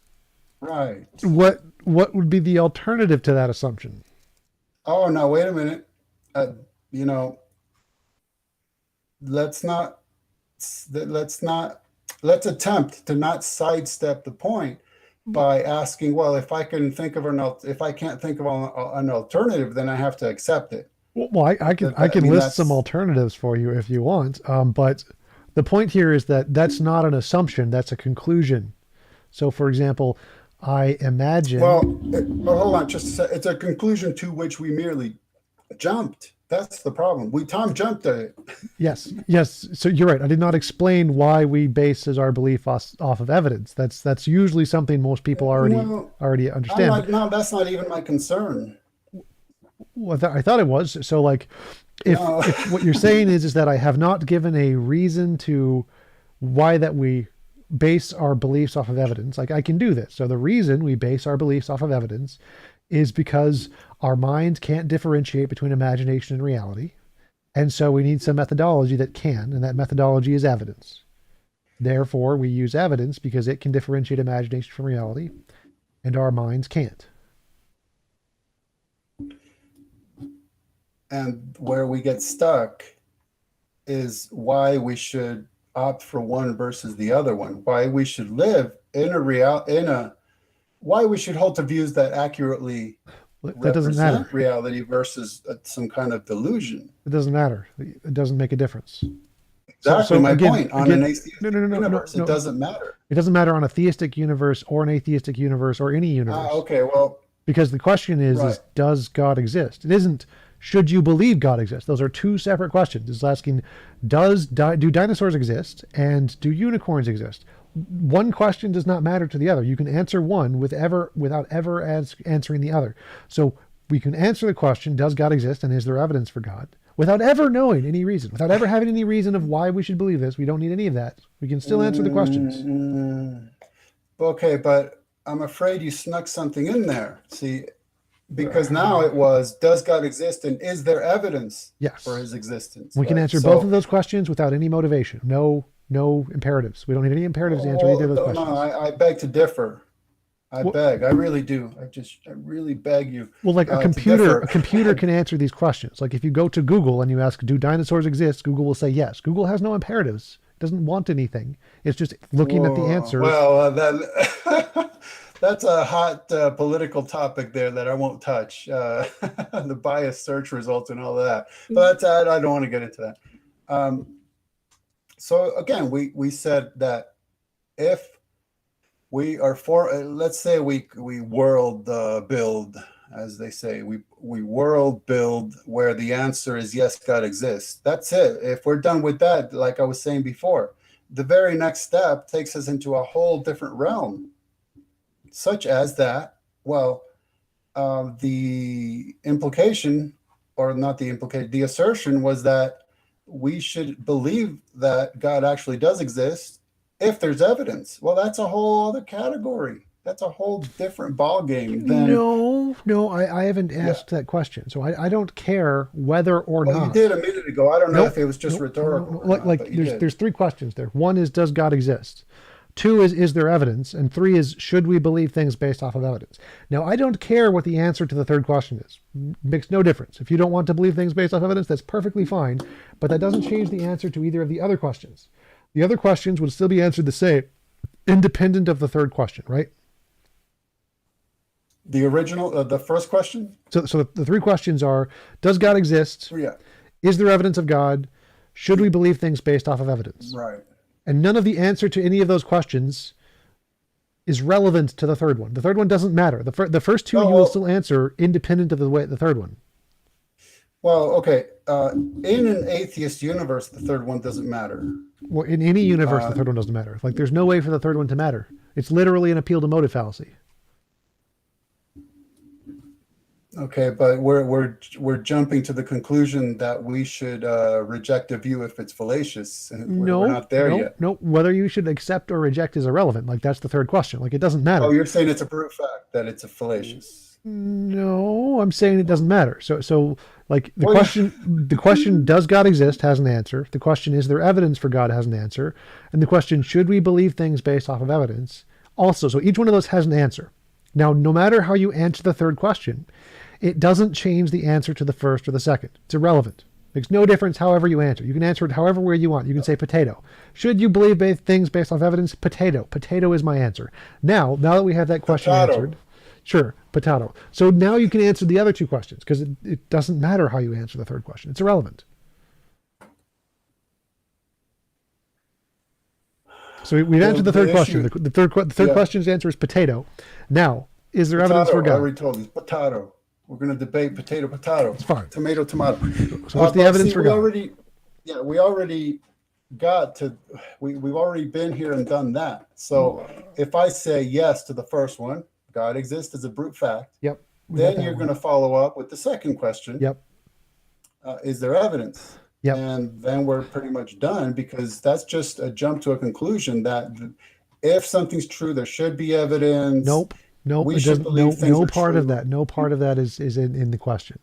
Right. What would be the alternative to that assumption? Oh, no, wait a minute. Uh, you know, let's not, let's not, let's attempt to not sidestep the point by asking, well, if I can think of if I can't think of an alternative, then I have to accept it. Well, I I can mean, list some that's, alternatives for you if you want. But the point here is that that's not an assumption. That's a conclusion. So, for example, I imagine. well, hold on just a sec. It's a conclusion to which we merely jumped. That's the problem. Tom jumped at it. Yes, yes. So you're right. I did not explain why we bases our belief off of evidence. That's usually something most people Well, already I'm understand. not, no, that's not even my concern. Well, I thought it was. So like, No. if what you're saying is that I have not given a reason to why that we base our beliefs off of evidence. Like I can do this. So the reason we base our beliefs off of evidence is because our mind can't differentiate between imagination and reality. And so we need some methodology that can, and that methodology is evidence. Therefore, we use evidence because it can differentiate imagination from reality, and our minds can't. And where we get stuck is why we should opt for one versus the other one, why we should live why we should hold to views that accurately That doesn't matter. represent reality versus some kind of delusion. It doesn't matter. It doesn't make a difference. Exactly my point. On an No, atheistic no, no, no, no, universe, it no. doesn't matter. It doesn't matter on a theistic universe or an atheistic universe or any universe. Okay, well, Because the question right. is does God exist? It isn't should you believe God exists? Those are two separate questions. It's asking do dinosaurs exist and do unicorns exist? One question does not matter to the other. You can answer one without ever answering the other. So we can answer the question, does God exist and is there evidence for God? Without ever knowing any reason, without ever having any reason of why we should believe this. We don't need any of that. We can still answer the questions. Okay, but I'm afraid you snuck something in there. See, because now it was, does God exist and is there evidence Yes. for his existence? We can Right? answer both of those questions without any motivation. No imperatives. We don't need any imperatives to answer either of those questions. No, I beg to differ. I Well, beg. I really do. I really beg you. well, like to a differ. computer can answer these questions. Like if you go to Google and you ask, "Do dinosaurs exist?" Google will say yes. Google has no imperatives. It doesn't want anything. It's just looking at the answer. Well, that's a hot political topic there that I won't touch. The biased search results and all of that. But I don't want to get into that. So again, we said that if we are let's say we world build, as they say, we world build where the answer is yes, God exists. That's it. If we're done with that, like I was saying before, the very next step takes us into a whole different realm, such as that, well, the implication, or not the implication, the assertion was that we should believe that God actually does exist if there's evidence. Well, that's a whole other category. That's a whole different ball game than, No, I haven't yeah. asked that question. So I don't care whether or Well, you not. did a minute ago. I don't know if Nope, it was just rhetorical no. or Like, not, but you did. there's three questions there. One is, does God exist? Two is there evidence? And three is, should we believe things based off of evidence? Now, I don't care what the answer to the third question is. Makes no difference. If you don't want to believe things based off evidence, that's perfectly fine. But that doesn't change the answer to either of the other questions. The other questions would still be answered the same, independent of the third question, right? The original, the first question? So the three questions are, does God exist? Yeah, Is there evidence of God? Should we believe things based off of evidence? right. And none of the answer to any of those questions is relevant to the third one. The third one doesn't matter. The first two Oh, you will well, still answer independent of the third one. well, okay. In an atheist universe, the third one doesn't matter. Well, in any universe, the Uh, third one doesn't matter. Like, there's no way for the third one to matter. It's literally an appeal to motive fallacy. Okay, but we're jumping to the conclusion that we should reject a view if it's fallacious, and we're No, not there yet. no. Whether you should accept or reject is irrelevant. Like, that's the third question. Like, it doesn't Oh, matter. you're saying it's a brute fact that it's a fallacious. No, I'm saying it doesn't matter. So like Well, the question, does God exist, has an answer. The question, is there evidence for God, has an answer. And the question, should we believe things based off of evidence, also. So each one of those has an answer. Now, no matter how you answer the third question, it doesn't change the answer to the first or the second. It's irrelevant. Makes no difference however you answer. You can answer it however way you want. You can say potato. Should you believe things based off evidence? Potato. Potato is my answer. Now that we have that question potato. answered, sure, potato. So now you can answer the other two questions, because it doesn't matter how you answer the third question. It's irrelevant. So we've answered the third question. issue, The third yeah, question's answer is potato. Now, is there evidence for potato. I God? already told you, potato. We're going to debate potato, potato, It's fine. tomato, tomato. So what's the But evidence see, for we God? already, yeah, we already got to, we've already been here and done that. So if I say yes to the first one, God exists as a brute fact, Yep, we got then that you're one. going to follow up with the second question. Yep, Is there evidence? yep. And then we're pretty much done, because that's just a jump to a conclusion that if something's true, there should be evidence. Nope. Nope. We It should doesn't. believe things No are part of true. that. No part of that is in the question.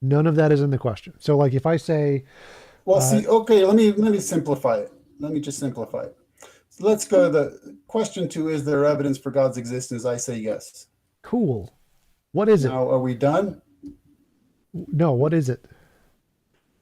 None of that is in the question. So, like, if I say, Well, uh, see, okay, let me simplify it. Let me just simplify it. So let's go to the question two. Is there evidence for God's existence? I say yes. cool, what is it? Now, are we done? No, what is it?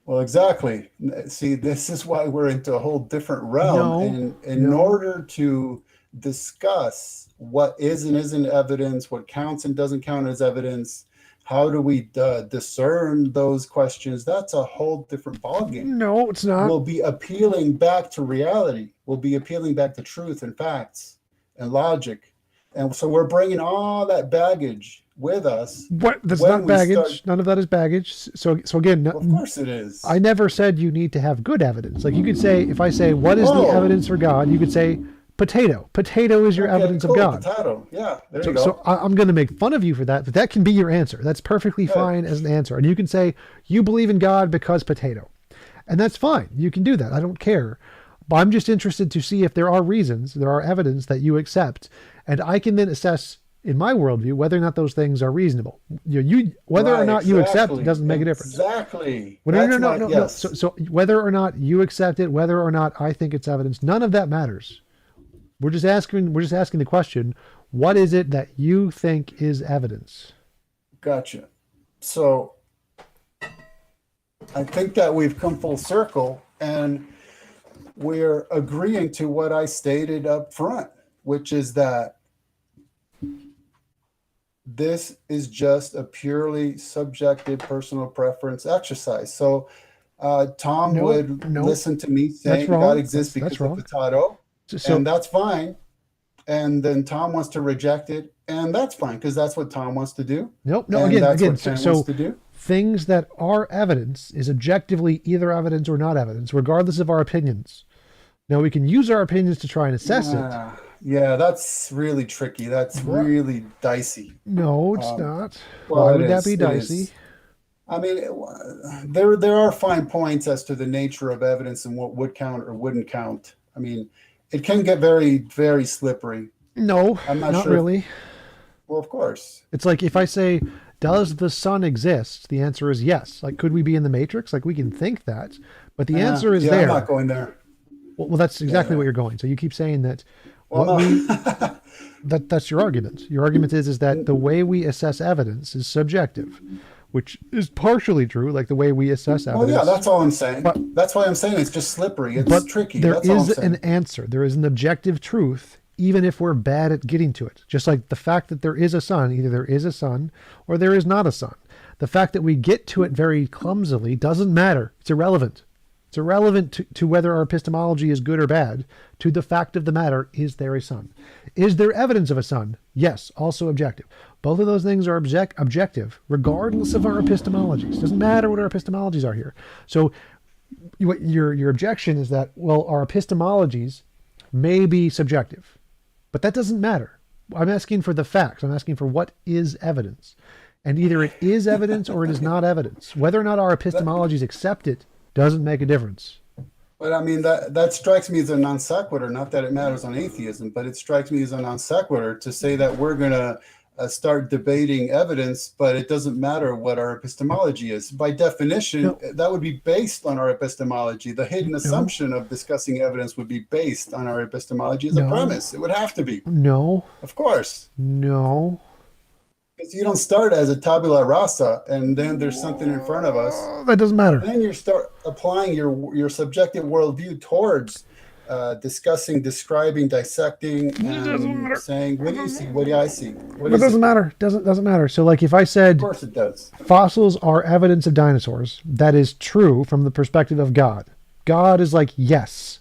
Well, exactly. See, this is why we're into a whole different realm. No, And in no. order to discuss what is and isn't evidence, what counts and doesn't count as evidence, how do we discern those questions? That's a whole different ballgame. No, it's not. We'll be appealing back to reality. We'll be appealing back to truth and facts and logic. And so we're bringing all that baggage with us What? That's when not we baggage. start. None of that is baggage. So again, Well, of course it is. I never said you need to have good evidence. Like, you could say, if I say, what is the Oh, evidence for God? You could say potato. Potato is your okay, evidence of cool. God. Potato. Yeah, there you So go. I'm going to make fun of you for that, but that can be your answer. That's perfectly Good. fine as an answer. And you can say, you believe in God because potato. And that's fine. You can do that. I don't care. But I'm just interested to see if there are reasons, there are evidence that you accept. And I can then assess, in my worldview, whether or not those things are reasonable. Whether or Right, not you accept it exactly. doesn't make a difference. Exactly. Well, no, That's no, no, my, no, no. yes. So whether or not you accept it, whether or not I think it's evidence, none of that matters. We're just asking the question, what is it that you think is evidence? Gotcha. So I think that we've come full circle, and we're agreeing to what I stated up front, which is that this is just a purely subjective personal preference exercise. So Tom No, would no, listen to me that's saying God wrong. exists That's because of wrong. potato, So and that's fine. And then Tom wants to reject it, and that's fine, because that's what Tom wants to do, nope, no, and that's again. what So, Ken wants to do. things that are evidence is objectively either evidence or not evidence, regardless of our opinions. Now, we can use our opinions to try and assess it. Yeah, that's really tricky. That's What? really dicey. No, it's Um, not. well, Why it would that is. be It dicey? is. I mean, there are fine points as to the nature of evidence and what would count or wouldn't count. I mean, it can get very, very slippery. No, I'm not not sure if, really. well, of course. It's like if I say, does the sun exist? The answer is yes. Like, could we be in the matrix? Like, we can think that, but the answer is Yeah, I'm not there. going there. Well, that's Yeah, exactly what yeah. you're going. So you keep saying that Well, what we no. that's your argument. Your argument is that the way we assess evidence is subjective, which is partially true, like the way we assess Well, yeah, evidence. that's all I'm saying. But That's why I'm saying it's just slippery. It's but tricky. there That's all I'm is an saying. answer. There is an objective truth, even if we're bad at getting to it. Just like the fact that there is a sun, either there is a sun or there is not a sun. The fact that we get to it very clumsily doesn't matter. It's irrelevant. It's irrelevant to whether our epistemology is good or bad. To the fact of the matter, is there a sun? Is there evidence of a sun? Yes, also objective. Both of those things are objective, regardless of our epistemologies. Doesn't matter what our epistemologies are here. So what your objection is that, well, our epistemologies may be subjective, but that doesn't matter. I'm asking for the facts. I'm asking for what is evidence. And either it is evidence or it is not evidence. Whether or not our That, epistemologies accept it doesn't make a difference. but I mean, that strikes me as a non sequitur. Not that it matters on atheism, but it strikes me as a non sequitur to say that we're going to start debating evidence, but it doesn't matter what our epistemology is. By definition, No, that would be based on our epistemology. The hidden no, assumption of discussing evidence would be based on our epistemology as a no, premise. It would have to be, no, of course. no. Because you don't start as a tabula rasa and then there's something in front of us. That doesn't matter. Then you start applying your subjective worldview towards discussing, describing, dissecting, It doesn't and matter. saying, what do you see? What do I see? What It is doesn't it? matter. Doesn't matter. So like if I Of said course it does. fossils are evidence of dinosaurs, that is true from the perspective of God. God is like, yes,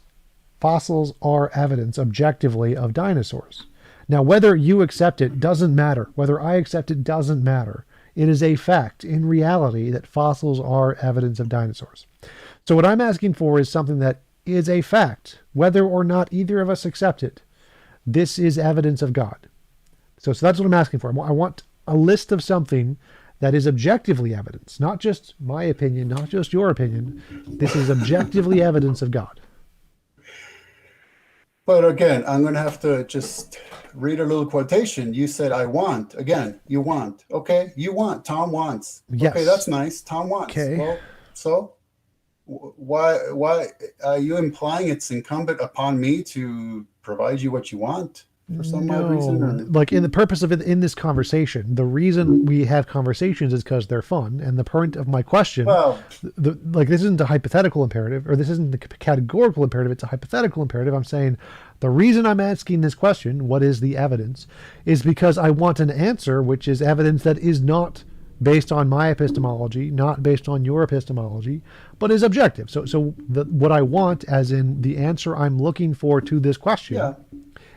fossils are evidence objectively of dinosaurs. Now, whether you accept it doesn't matter. Whether I accept it doesn't matter. It is a fact in reality that fossils are evidence of dinosaurs. So, what I'm asking for is something that is a fact, whether or not either of us accept it. This is evidence of God. So that's what I'm asking for. I want a list of something that is objectively evidence, not just my opinion, not just your opinion. This is objectively evidence of God. But again, I'm going to have to just read a little quotation. You said, I want. Again, you want. Okay, you want. Tom wants. Okay, Yes. that's nice. Tom wants. Okay. Well, so why are you implying it's incumbent upon me to provide you what you want for some odd reason? No, Or like in the purpose of it in this conversation, the reason we have conversations is because they're fun. And the point of my question, well, like this isn't a hypothetical imperative, or this isn't the categorical imperative. It's a hypothetical imperative. I'm saying the reason I'm asking this question, what is the evidence, is because I want an answer, which is evidence that is not based on my epistemology, not based on your epistemology, but is objective. What I want, as in the answer I'm looking for to this question, yeah.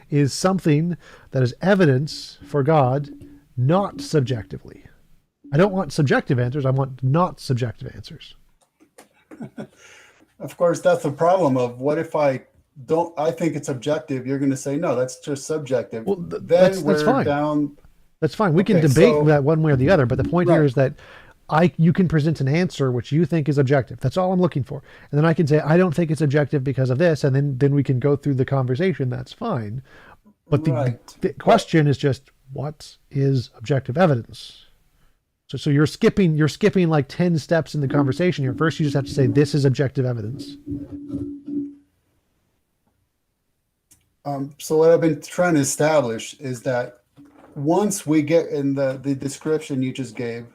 is something that is evidence for God, not subjectively. I don't want subjective answers. I want not subjective answers. Of course, that's the problem of what if I think it's objective, you're going to say, no, that's just subjective. Well, Then that's we're fine. down. That's fine. We can Okay, debate so, that one way or the other, but the point here right, is that you can present an answer which you think is objective. That's all I'm looking for. And then I can say I don't think it's objective because of this, and then we can go through the conversation. That's fine. But right. the But question is just what is objective evidence? So you're skipping like 10 steps in the conversation here. First you just have to say this is objective evidence. so what I've been trying to establish is that once we get in the description you just gave,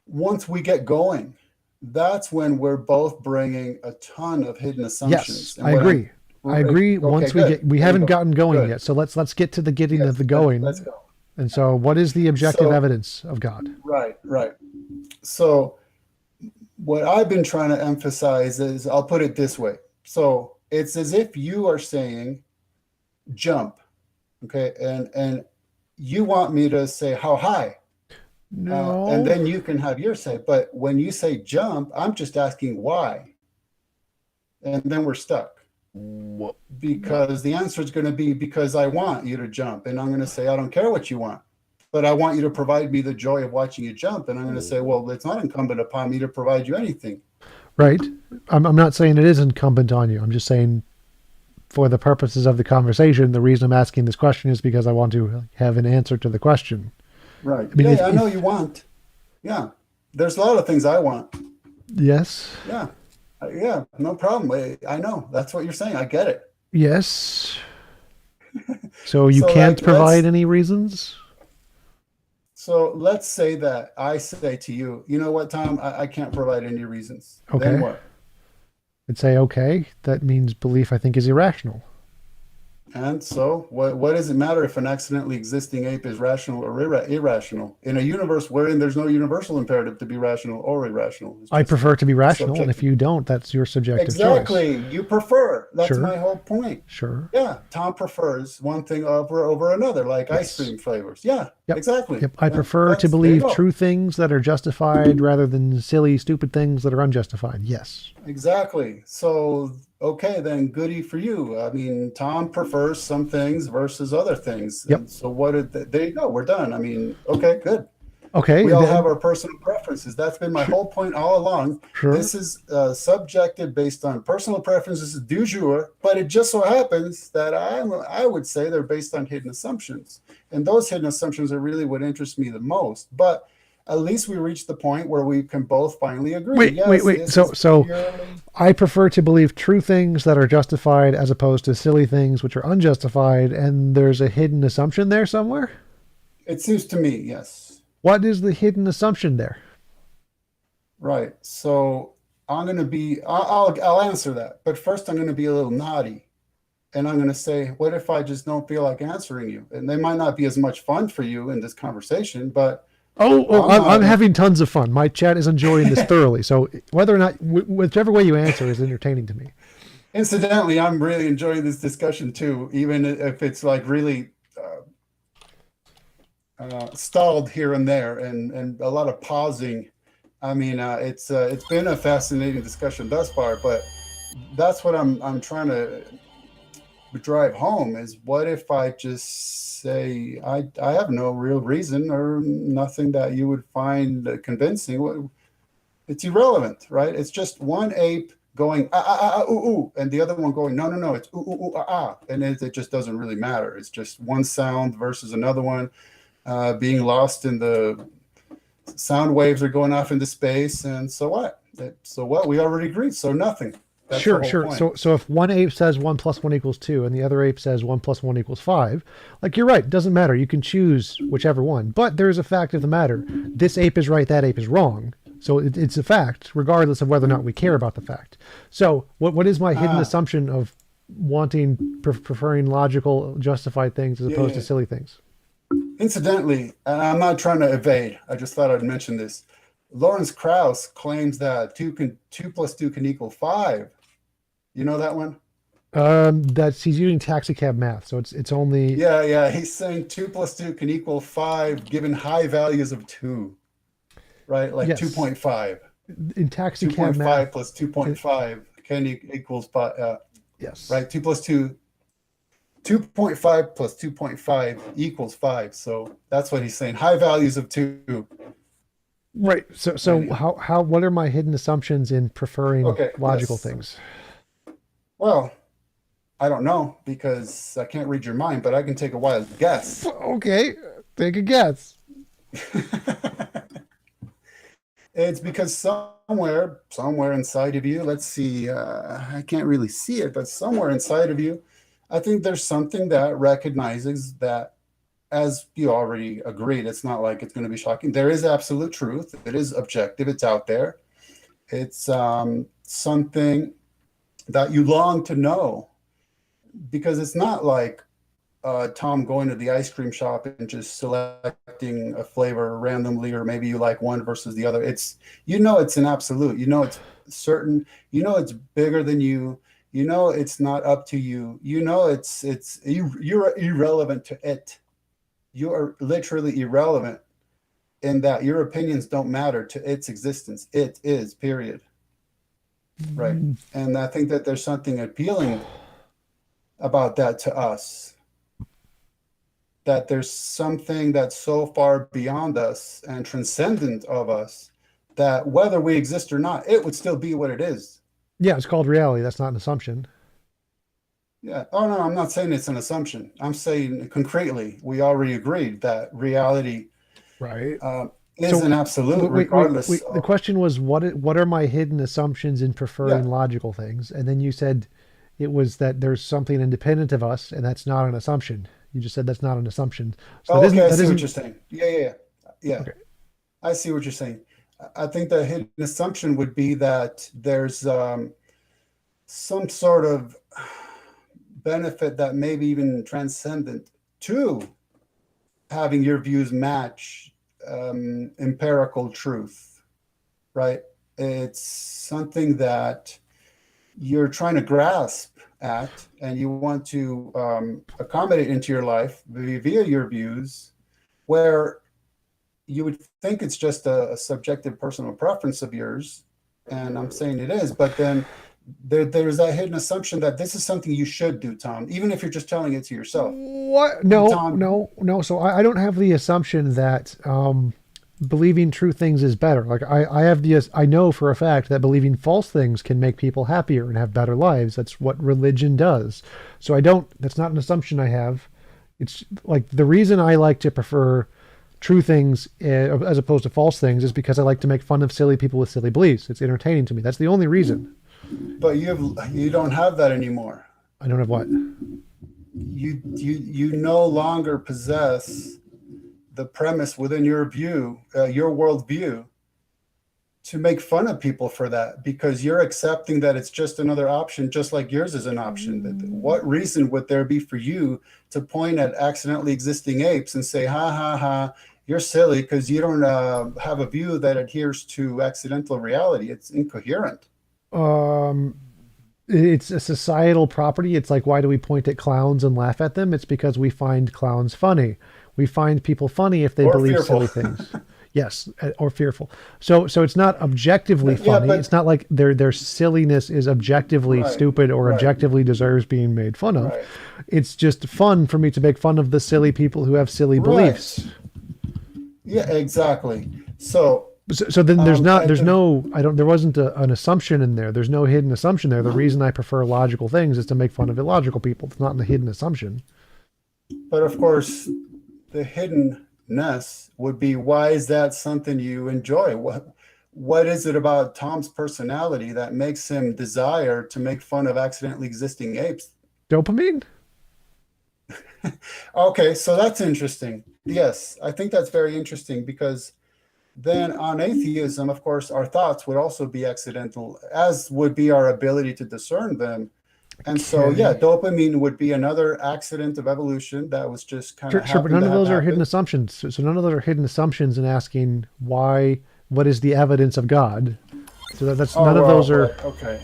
once we get going, that's when we're both bringing a ton of hidden Yes, assumptions. And I what I'm agree. I agree. okay, Once we good. get, we There you haven't go. gotten going Good. yet. So let's get to the getting of Yes, the let's going. go. And so what is the objective So evidence of God? right, right. So what I've been trying to emphasize is, I'll put it this way. So it's as if you are saying jump, okay, and you want me to say how high, and No. then you can have your say. But when you say jump, I'm just asking why, and then we're stuck What? because the answer is going to be because I want you to jump, and I'm going to say I don't care what you want. but I want you to provide me the joy of watching you jump. And I'm going to say, well, it's not incumbent upon me to provide you anything. Right. I'm not saying it is incumbent on you. I'm just saying, for the purposes of the conversation, the reason I'm asking this question is because I want to have an answer to the question. Right. I mean, Yeah, I know you want. Yeah. There's a lot of things I want. yes, Yeah. Yeah, no problem. I know. That's what you're saying. I get it. yes. So you So can't like provide any reasons? let's say that I say to you, you know what, Tom, I can't provide any reasons. Then Okay. what? I'd say, okay, that means belief I think is irrational. And so, what does it matter if an accidentally existing ape is rational or irrational? In a universe wherein there's no universal imperative to be rational or irrational, it's I just prefer to be a rational, and if subjective. you don't, that's your subjective choice. Exactly. You prefer. That's Sure, my whole point. sure. Yeah, Tom prefers one thing over another, like ice Yes. cream flavors. Yeah, Yep. exactly. Yep. I Yeah, prefer to that's there you believe go. true things that are justified rather than silly, stupid things that are unjustified. Yes. Exactly. So, okay, then goody for you. I mean, Tom prefers some things versus other things. Yep. And so there you go. We're done. I mean, okay, good. Okay. We all have our personal preferences. That's been my Sure. whole point all along. Sure. This is subjective based on personal preferences du jour, but it just so happens that I would say they're based on hidden assumptions. And those hidden assumptions are really what interest me the most. But at least we reached the point where we can both finally agree. Wait, wait, Yes, wait. this So, is so purely. I prefer to believe true things that are justified as opposed to silly things which are unjustified, and there's a hidden assumption there somewhere? It seems to me, yes. What is the hidden assumption there? Right. So I'm going to be, I'll answer that. But first, I'm going to be a little naughty. And I'm going to say, what if I just don't feel like answering you? And they might not be as much fun for you in this conversation, but Oh, I'm I'm not. having tons of fun. My chat is enjoying this thoroughly. So whether or not, whichever way you answer is entertaining to me. Incidentally, I'm really enjoying this discussion too, even if it's like really stalled here and there and a lot of pausing. I mean, it's been a fascinating discussion thus far, but that's what I'm trying to drive home is what if I just say I have no real reason or nothing that you would find convincing. It's irrelevant, right? It's just one ape going ooh, ooh, and the other one going no, it's ooh, ooh, ooh, and it just doesn't really matter. It's just one sound versus another one being lost in the sound waves are going off into space, and so what? So what? We already agreed, so nothing. That's the Sure, whole sure. point. So if one ape says one plus one equals two, and the other ape says one plus one equals five, like you're right, it doesn't matter. You can choose whichever one. But there is a fact of the matter: this ape is right, that ape is wrong. So it's a fact, regardless of whether or not we care about the fact. So what is my hidden Ah, assumption of wanting preferring logical, justified things as yeah, opposed to yeah. silly things? Incidentally, and I'm not trying to evade. I just thought I'd mention this. Lawrence Krauss claims that two plus two can equal five. You know that one? That's he's using taxi cab math, so it's only Yeah, yeah. He's saying two plus two can equal five given high values of two, right? Like yes 2.5. in taxi cab math. 2.5 plus 2.5 can equals Yes. right? 2 plus 2, 2.5 plus 2.5 equals 5. So that's what he's saying. High values of two. Right. So Anyhow. what are my hidden assumptions in preferring Okay. logical Yes. things? Well, I don't know because I can't read your mind, but I can take a wild guess. Okay, take a guess. It's because somewhere inside of you, let's see, I can't really see it, but somewhere inside of you, I think there's something that recognizes that, as you already agreed, it's not like it's going to be shocking. There is absolute truth. It is objective. It's out there. It's something that you long to know because it's not like Tom going to the ice cream shop and just selecting a flavor randomly, or maybe you like one versus the other. It's it's an absolute. It's certain. It's bigger than you. It's not up to you. You're irrelevant to it. You are literally irrelevant in that your opinions don't matter to its existence. It is, period. Right. And I think that there's something appealing about that to us. that there's something that's so far beyond us and transcendent of us that whether we exist or not, it would still be what it is. Yeah, it's called reality. That's not an assumption. Yeah. Oh, no, I'm not saying it's an assumption. I'm saying concretely, we already agreed that reality Right. uh, is So an absolute, regardless wait. The of, question was what are my hidden assumptions in yeah. preferring logical things? And then you said it was that there's something independent of us, and that's not an assumption. You just said that's not an assumption. So Oh, okay. I that see what isn't you're saying. Yeah. Yeah. Yeah. Yeah. okay. I see what you're saying. I think the hidden assumption would be that there's some sort of benefit that maybe even transcendent to having your views match empirical truth, right? It's something that you're trying to grasp at and you want to accommodate into your life via your views, where you would think it's just a subjective personal preference of yours. And I'm saying it is, but then there's that hidden assumption that this is something you should do, Tom, even if you're just telling it to yourself. What? And No, Tom, no, no. So I don't have the assumption that believing true things is better. Like I have the I know for a fact that believing false things can make people happier and have better lives. That's what religion does. So I don't. That's not an assumption I have. It's like the reason I like to prefer true things as opposed to false things is because I like to make fun of silly people with silly beliefs. It's entertaining to me. That's the only reason. but you don't have that anymore. I don't have what. You no longer possess the premise within your view, your worldview, to make fun of people for that because you're accepting that it's just another option, just like yours is an option. What reason would there be for you to point at accidentally existing apes and say, ha ha ha, you're silly because you don't have a view that adheres to accidental reality? It's incoherent. Um, it's a societal property. It's like, why do we point at clowns and laugh at them? It's because we find clowns funny. We find people funny if they Or believe fearful. silly things. Yes, or fearful. So it's not objectively Yeah, funny. but It's not like their silliness is objectively right, stupid or right, objectively deserves being made fun of. right, It's just fun for me to make fun of the silly people who have silly right. beliefs. Yeah, exactly. So So then at there's the no I don't there wasn't an assumption in there. There's no hidden assumption there. The reason I prefer logical things is to make fun of illogical people. It's not a hidden assumption. But of course, the hiddenness would be, why is that something you enjoy? What is it about Tom's personality that makes him desire to make fun of accidentally existing apes? Dopamine? Okay, so that's interesting. Yes, I think that's very interesting because then on atheism, of course, our thoughts would also be accidental, as would be our ability to discern them. And so, yeah, Okay. dopamine would be another accident of evolution that was just kind of Sure, but happened none to of have those are hidden happened. assumptions. So none of those are hidden assumptions in asking why, what is the evidence of God? So that's Oh, none of well, those are. right, okay.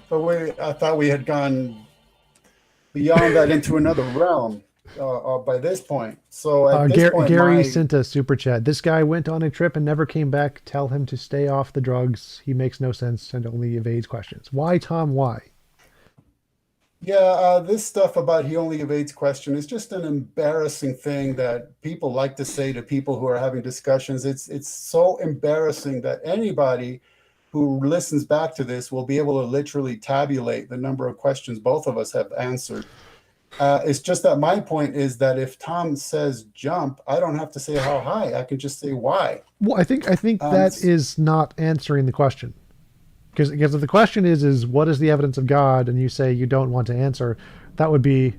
But I thought we had gone beyond that into another realm by this point. So at this point, Gary my sent a super chat. This guy went on a trip and never came back. Tell him to stay off the drugs. He makes no sense and only evades questions. Why, Tom? Why? yeah, this stuff about he only evades question is just an embarrassing thing that people like to say to people who are having discussions. It's so embarrassing that anybody who listens back to this will be able to literally tabulate the number of questions both of us have answered. It's just that my point is that if Tom says jump, I don't have to say how high. I can just say why. Well, I think Um, that is not answering the question. Because if the question is what is the evidence of God, and you say you don't want to answer, that would be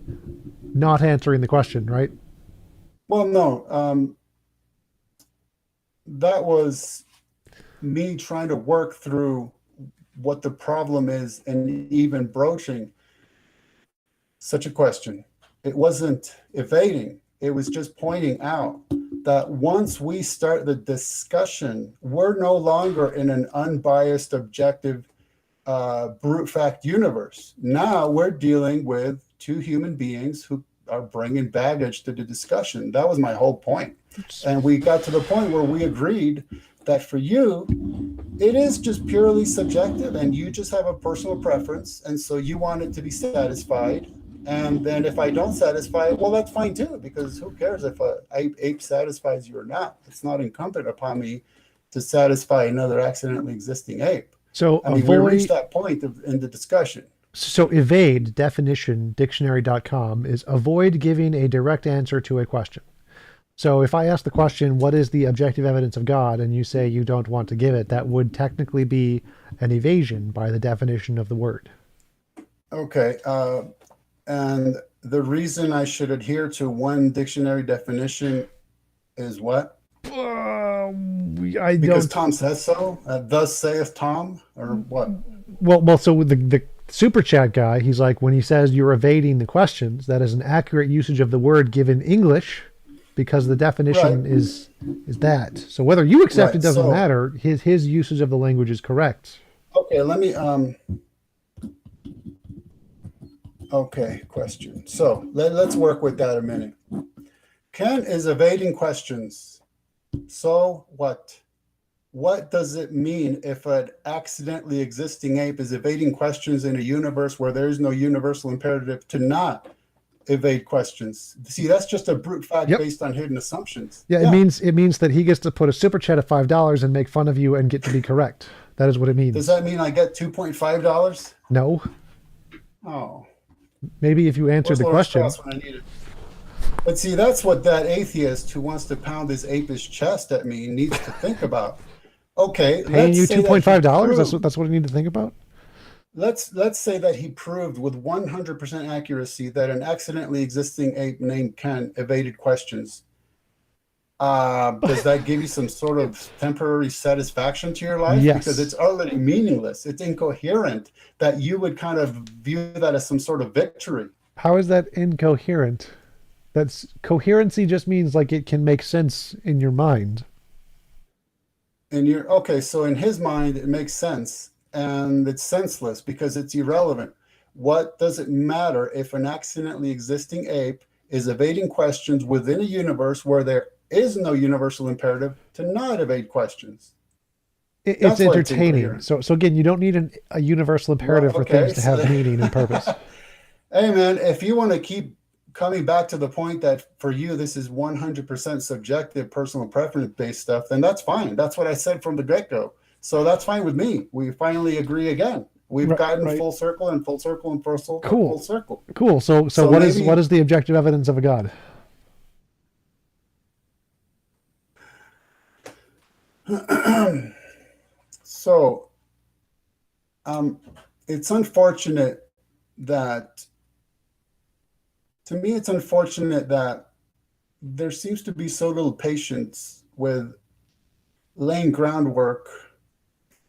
not answering the question, right? well, no, that was me trying to work through what the problem is and even broaching such a question. It wasn't evading, it was just pointing out that once we start the discussion, we're no longer in an unbiased, objective, brute fact universe. Now we're dealing with two human beings who are bringing baggage to the discussion. That was my whole point. And we got to the point where we agreed that for you, it is just purely subjective and you just have a personal preference. And so you want it to be satisfied. And then if I don't satisfy it, well, that's fine too, because who cares if a ape satisfies you or not? It's not incumbent upon me to satisfy another accidentally existing ape. So I mean, we reached avoid. that point in the discussion. So evade definition dictionary.com is avoid giving a direct answer to a question. So if I ask the question, what is the objective evidence of God? And you say you don't want to give it, that would technically be an evasion by the definition of the word. Okay. And the reason I should adhere to one dictionary definition is what? I Because don't. Tom says so. Thus saith Tom, or what? Well. So with the super chat guy, he's like, when he says you're evading the questions, that is an accurate usage of the word given English, because the definition Right. is that. So whether you accept Right. it doesn't So, matter. His usage of the language is correct. okay, let me okay, question. So let's work with that a minute. Ken is evading questions. So what? What does it mean if an accidentally existing ape is evading questions in a universe where there is no universal imperative to not evade questions? See, that's just a brute fact Yep. based on hidden assumptions. Yeah, it means that he gets to put a super chat of $5 and make fun of you and get to be correct. That is what it means. Does that mean I get $2.5? No. Oh. Maybe if you answered Where's the Lawrence question. Krauss when I need it? But see, that's what that atheist who wants to pound his apish chest at me needs to think about. Okay, Paying you let's say that he $2.5? proved- That's what I need to think about. let's say that he proved with 100% accuracy that an accidentally existing ape named Ken evaded questions. Does that give you some sort of temporary satisfaction to your life? Yes. Because it's utterly meaningless. It's incoherent that you would kind of view that as some sort of victory. How is that incoherent? That's coherency just means like it can make sense in your mind. And you're okay, so in his mind, it makes sense and it's senseless because it's irrelevant. What does it matter if an accidentally existing ape is evading questions within a universe where there is no universal imperative to not evade questions? It's That's why it's entertaining. incoherent. So again, you don't need a universal imperative for Okay, things to have so meaning and purpose. hey man, if you want to keep coming back to the point that for you this is 100% subjective, personal preference based stuff, then that's fine. That's what I said from the get-go. So that's fine with me. We finally agree again. We've gotten Right. full circle and full circle and full circle. Cool. Full circle. Cool. So So what is maybe- what is the objective evidence of a God? So it's unfortunate that, to me, it's unfortunate that there seems to be so little patience with laying groundwork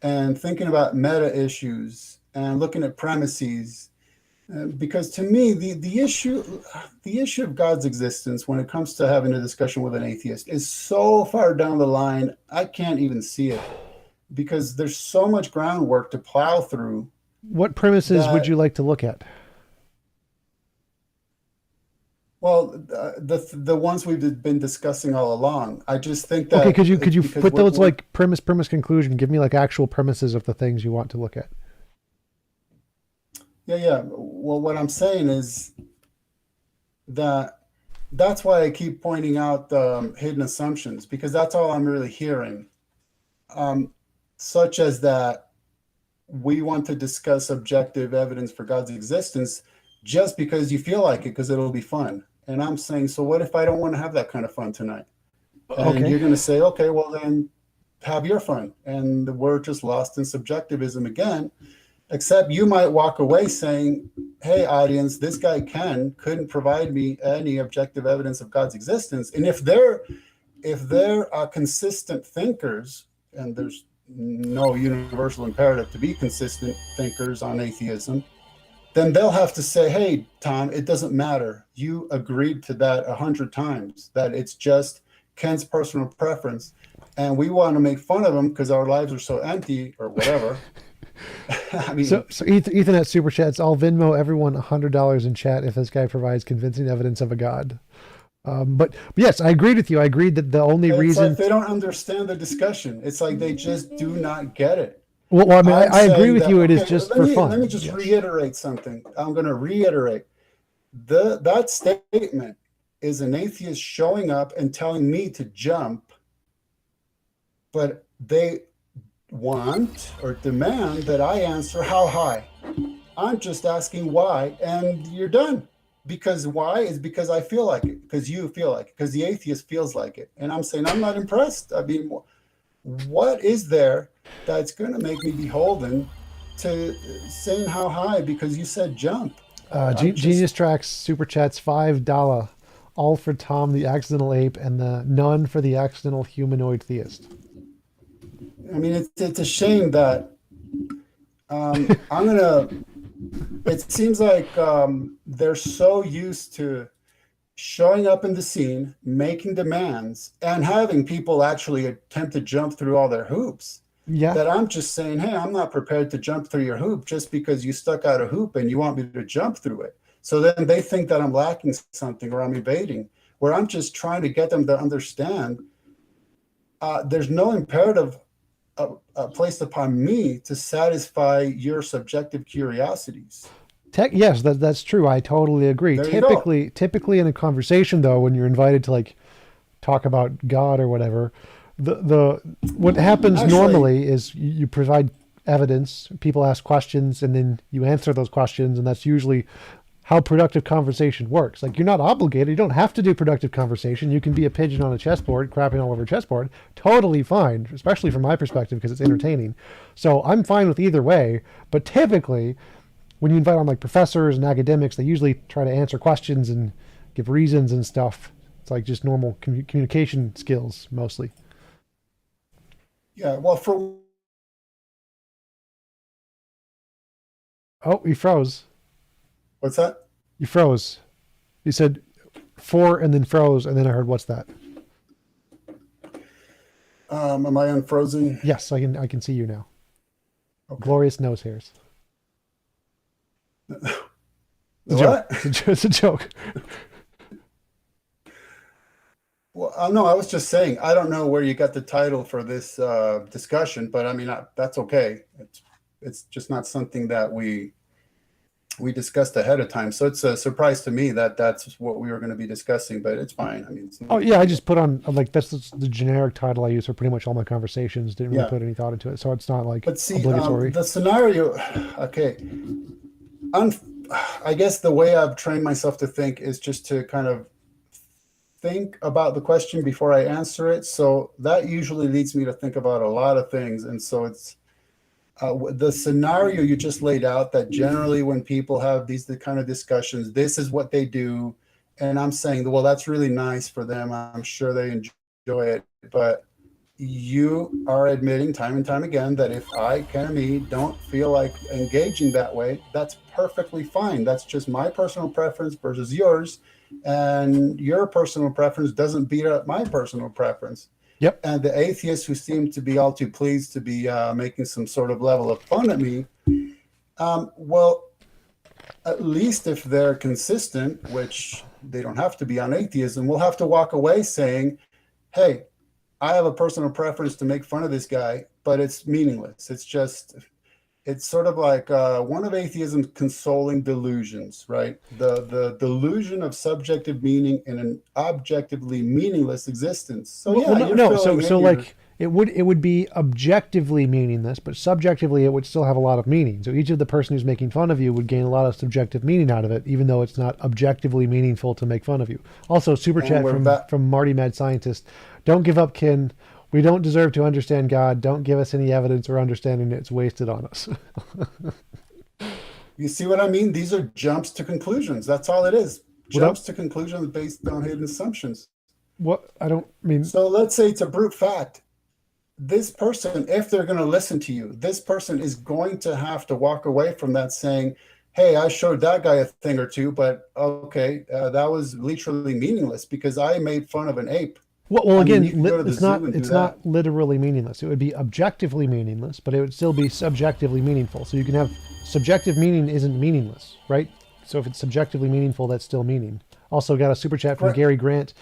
and thinking about meta issues and looking at premises. Because to me, the issue of God's existence when it comes to having a discussion with an atheist is so far down the line, I can't even see it because there's so much groundwork to plow through. What premises would That- you like to look at? Well, the ones we've been discussing all along. I just think that Okay, could you because put those we're- like premise conclusion? Give me like actual premises of the things you want to look at. Yeah. Well, what I'm saying is that that's why I keep pointing out the hidden assumptions, because that's all I'm really hearing. Such as that we want to discuss objective evidence for God's existence just because you feel like it, because it'll be fun. And I'm saying, so what if I don't want to have that kind of fun tonight? And Okay. you're going to say, okay, well then have your fun. And we're just lost in subjectivism again. Except you might walk away saying, hey, audience, this guy Ken couldn't provide me any objective evidence of God's existence. And if they're consistent thinkers, and there's no universal imperative to be consistent thinkers on atheism, then they'll have to say, hey, Tom, it doesn't matter. You agreed to that 100 times, that it's just Ken's personal preference. And we want to make fun of him because our lives are so empty or whatever. I mean, So Ethan at Super Chats, I'll Venmo everyone $100 in chat if this guy provides convincing evidence of a God. But yes, I agreed with you. I agreed that the only it's reason. like they don't understand the discussion. It's like they just do not get it. Well, I mean, I'm I agree saying with that- you. It is okay, just let for me, fun. Let me just Yes. reiterate something. I'm going to reiterate. That statement is an atheist showing up and telling me to jump, but they want or demand that I answer how high. I'm just asking why, and you're done. Because why is because I feel like it, because you feel like it, because the atheist feels like it. And I'm saying I'm not impressed. I mean, what is there that's going to make me beholden to saying how high because you said jump? I'm Genius just, Tracks super chats $5, all for Tom the accidental ape, and the none for the accidental humanoid theist. I mean, it's a shame that I'm going to, it seems like they're so used to showing up in the scene, making demands, and having people actually attempt to jump through all their hoops. Yeah, That I'm just saying, hey, I'm not prepared to jump through your hoop just because you stuck out a hoop and you want me to jump through it. So then they think that I'm lacking something or I'm evading, where I'm just trying to get them to understand there's no imperative placed upon me to satisfy your subjective curiosities. yes, that's true. I totally agree. There you go. Typically in a conversation though, when you're invited to like talk about God or whatever, the what happens Actually, normally is you provide evidence, people ask questions, and then you answer those questions, and that's usually how productive conversation works. Like you're not obligated, you don't have to do productive conversation. You can be a pigeon on a chessboard, crapping all over a chessboard. Totally fine, especially from my perspective because it's entertaining. So I'm fine with either way. But typically, when you invite on like professors and academics, they usually try to answer questions and give reasons and stuff. It's like just normal communication skills mostly. yeah, well, for Oh, you froze. what's that? You froze. You said four and then froze, and then I heard, "What's that?" Am I unfrozen? Yes, I can see you now. Okay. Glorious nose hairs. It's a joke. What? It's a joke. Well, no, I was just saying, I don't know where you got the title for this discussion, but I mean, that's okay. It's just not something that we discussed ahead of time. So it's a surprise to me that that's what we were going to be discussing, but it's fine. I mean, it's no Oh big yeah, I deal. just put on like that's the generic title I use for pretty much all my conversations. Didn't really Yeah. put any thought into it, so it's not like But see, obligatory. the scenario, okay, un, I guess the way I've trained myself to think is just to kind of think about the question before I answer it. So that usually leads me to think about a lot of things. And so it's the scenario you just laid out that generally when people have the kind of discussions, this is what they do. And I'm saying, well, that's really nice for them. I'm sure they enjoy it. But you are admitting time and time again that if I, Kenny, don't feel like engaging that way, that's perfectly fine. That's just my personal preference versus yours. And your personal preference doesn't beat up my personal preference. Yep. And the atheists who seem to be all too pleased to be making some sort of level of fun at me, well, at least if they're consistent, which they don't have to be on atheism, we'll have to walk away saying, hey, I have a personal preference to make fun of this guy, but it's meaningless. It's sort of like one of atheism's consoling delusions, right? The delusion of subjective meaning in an objectively meaningless existence. So Well, yeah, no, you're no. So, filling in so your like it would be objectively meaningless, but subjectively it would still have a lot of meaning. So each of the person who's making fun of you would gain a lot of subjective meaning out of it, even though it's not objectively meaningful to make fun of you. Also, super and chat we're from back. Marty Mad Scientist. Don't give up, kin. We don't deserve to understand God. Don't give us any evidence or understanding. It's wasted on us. You see what I mean? These are jumps to conclusions. That's all it is. Without Jumps to conclusions based on hidden assumptions. what I don't mean. So let's say it's a brute fact. This person, if they're going to listen to you, this person is going to have to walk away from that saying, hey, I showed that guy a thing or two, but okay, that was literally meaningless because I made fun of an ape. Well, I mean, again, you could go to the it's zoo not and do it's that. not literally meaningless. It would be objectively meaningless, but it would still be subjectively meaningful. So you can have subjective meaning isn't meaningless, right? So if it's subjectively meaningful, that's still meaning. Also, got a super chat from Correct. Gary Grant.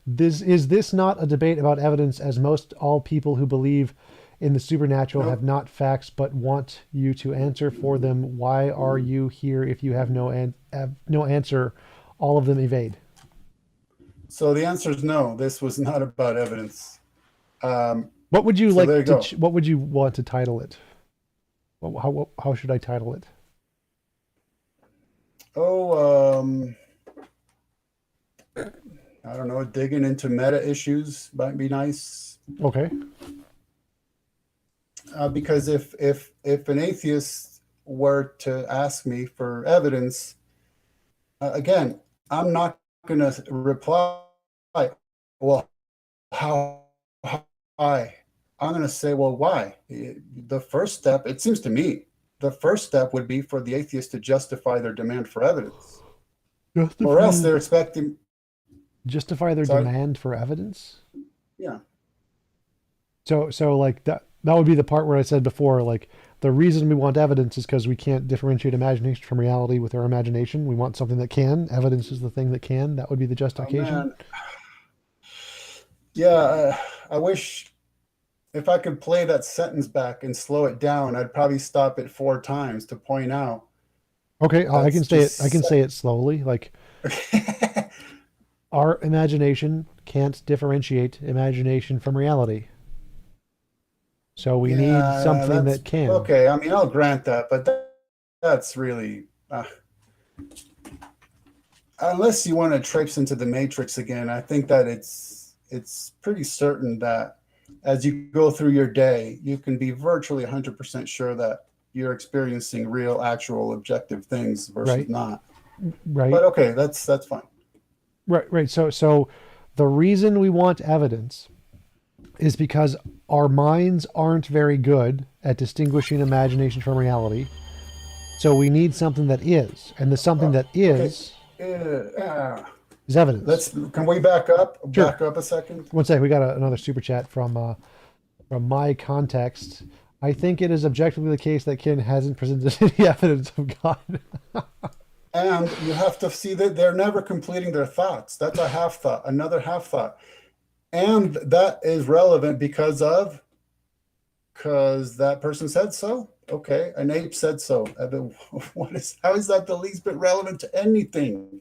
This not a debate about evidence, as most all people who believe in the supernatural have No, not facts but want you to answer for them. Why are you here if you have no answer all of them evade. So the answer is no. This was not about evidence. Um, What would you so there like you to? go. What would you want to title it? How should I title it? Oh, I don't know. Digging into meta issues might be nice. Okay. Because if an atheist were to ask me for evidence, again, I'm not going to reply, well, how, why? I'm going to say, well, why? The first step, it seems to me, the first step would be for the atheist to justify their demand for evidence, or else Justify they're expecting. justify their Sorry, demand for evidence. yeah, So like that would be the part where I said before, like the reason we want evidence is because we can't differentiate imagination from reality with our imagination. We want something that can. Evidence is the thing that can. That would be the oh justification. man, yeah. I wish if I could play that sentence back and slow it down, I'd probably stop it 4 times to point out Okay, I that's can say it. I just can say it slowly. Like our imagination can't differentiate imagination from reality. So we need yeah, something that's that can. okay. I mean, I'll grant that, but that's really unless you want to traipse into the matrix again. I think that it's pretty certain that as you go through your day, you can be virtually 100% sure that you're experiencing real, actual, objective things versus Right, not. right, But okay, that's fine. right. So the reason we want evidence is because our minds aren't very good at distinguishing imagination from reality. So we need something that is, and the something that Okay, is evidence. let's can we back up? Sure. Back up a second. One sec. We got another super chat from my context. I think it is objectively the case that Ken hasn't presented any evidence of God. And you have to see that they're never completing their thoughts. That's a half thought, another half thought. And that is relevant because that person said so. Okay, an ape said so. How is that the least bit relevant to anything?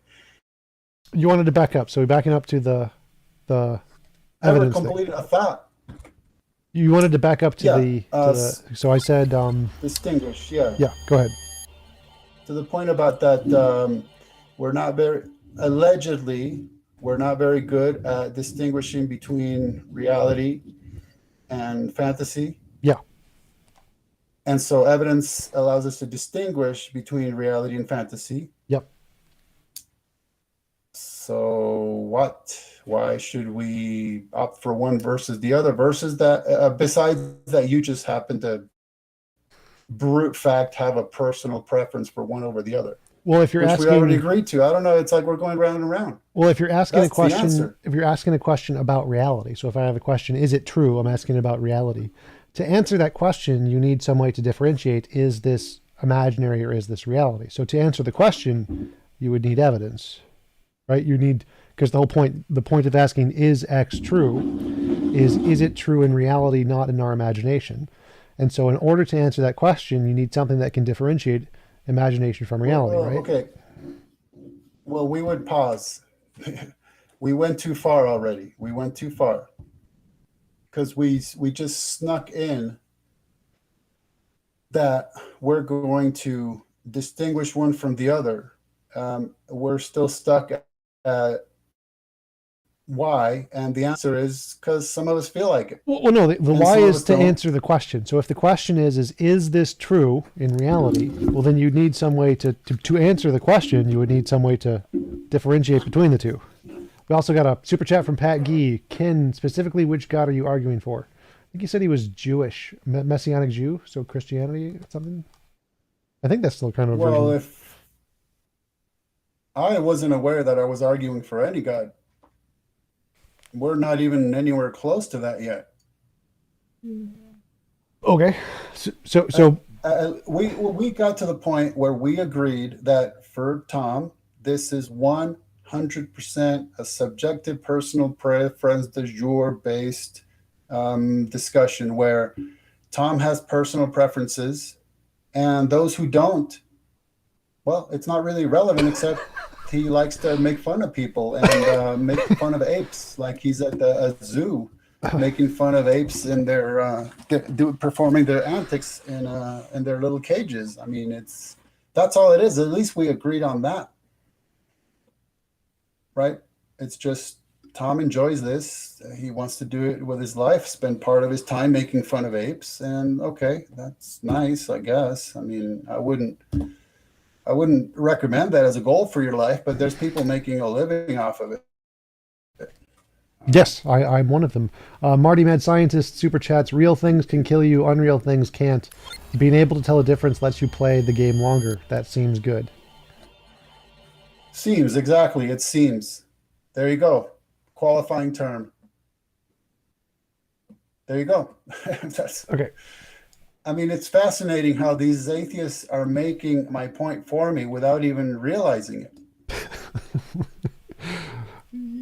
You wanted to back up, so we're backing up to the Ever evidence thing. completed a thought? You wanted to back up to Yeah, the. So I said, distinguish. Yeah, yeah. Go ahead. to the point about that, we're not very allegedly we're not very good at distinguishing between reality and fantasy. Yeah. And so evidence allows us to distinguish between reality and fantasy. Yep. So what? Why should we opt for one versus the other? Versus that, besides that, you just happen to brute fact have a personal preference for one over the other, Well, if you're which we already asking, agreed to. I don't know. It's like we're going round and round. well, if you're asking a That's the question, answer. if you're asking a question about reality, so if I have a question, is it true? I'm asking about reality. To answer that question, you need some way to differentiate: is this imaginary or is this reality? So to answer the question, you would need evidence, right? You need because the point of asking is X true, is it true in reality, not in our imagination? And so, in order to answer that question, you need something that can differentiate imagination from Well, reality, right? okay. Well, we would pause. We went too far already. We went too far because we just snuck in that we're going to distinguish one from the other. We're still stuck at why, and the answer is because some of us feel like it, Well, no, the and why some of is us to don't. answer the question. So if the question is this true in reality? Well, then you need some way to answer the question. You would need some way to differentiate between the two. We also got a super chat from Pat Gee. Ken, specifically, which God are you arguing for? I think he said he was Jewish, Messianic Jew, so Christianity or something. I think that's still kind of a Well, version. if I wasn't aware that I was arguing for any God, we're not even anywhere close to that yet. Okay, Uh, so we got to the point where we agreed that for Tom, this is 100% a subjective personal preference de jour based discussion where Tom has personal preferences and those who don't, well, it's not really relevant except he likes to make fun of people and make fun of apes, like he's at a zoo making fun of apes and their performing their antics in their little cages. I mean, that's all it is. At least we agreed on that, right? It's just Tom enjoys this. He wants to do it with his life, spend part of his time making fun of apes, and okay, that's nice, I guess. I mean, I wouldn't recommend that as a goal for your life, but there's people making a living off of it. Yes, I'm one of them. Marty Mad Scientist super chats. Real things can kill you, unreal things can't. Being able to tell a difference lets you play the game longer. That seems good. Seems, exactly. It seems. There you go. Qualifying term. There you go. Okay. I mean, it's fascinating how these atheists are making my point for me without even realizing it.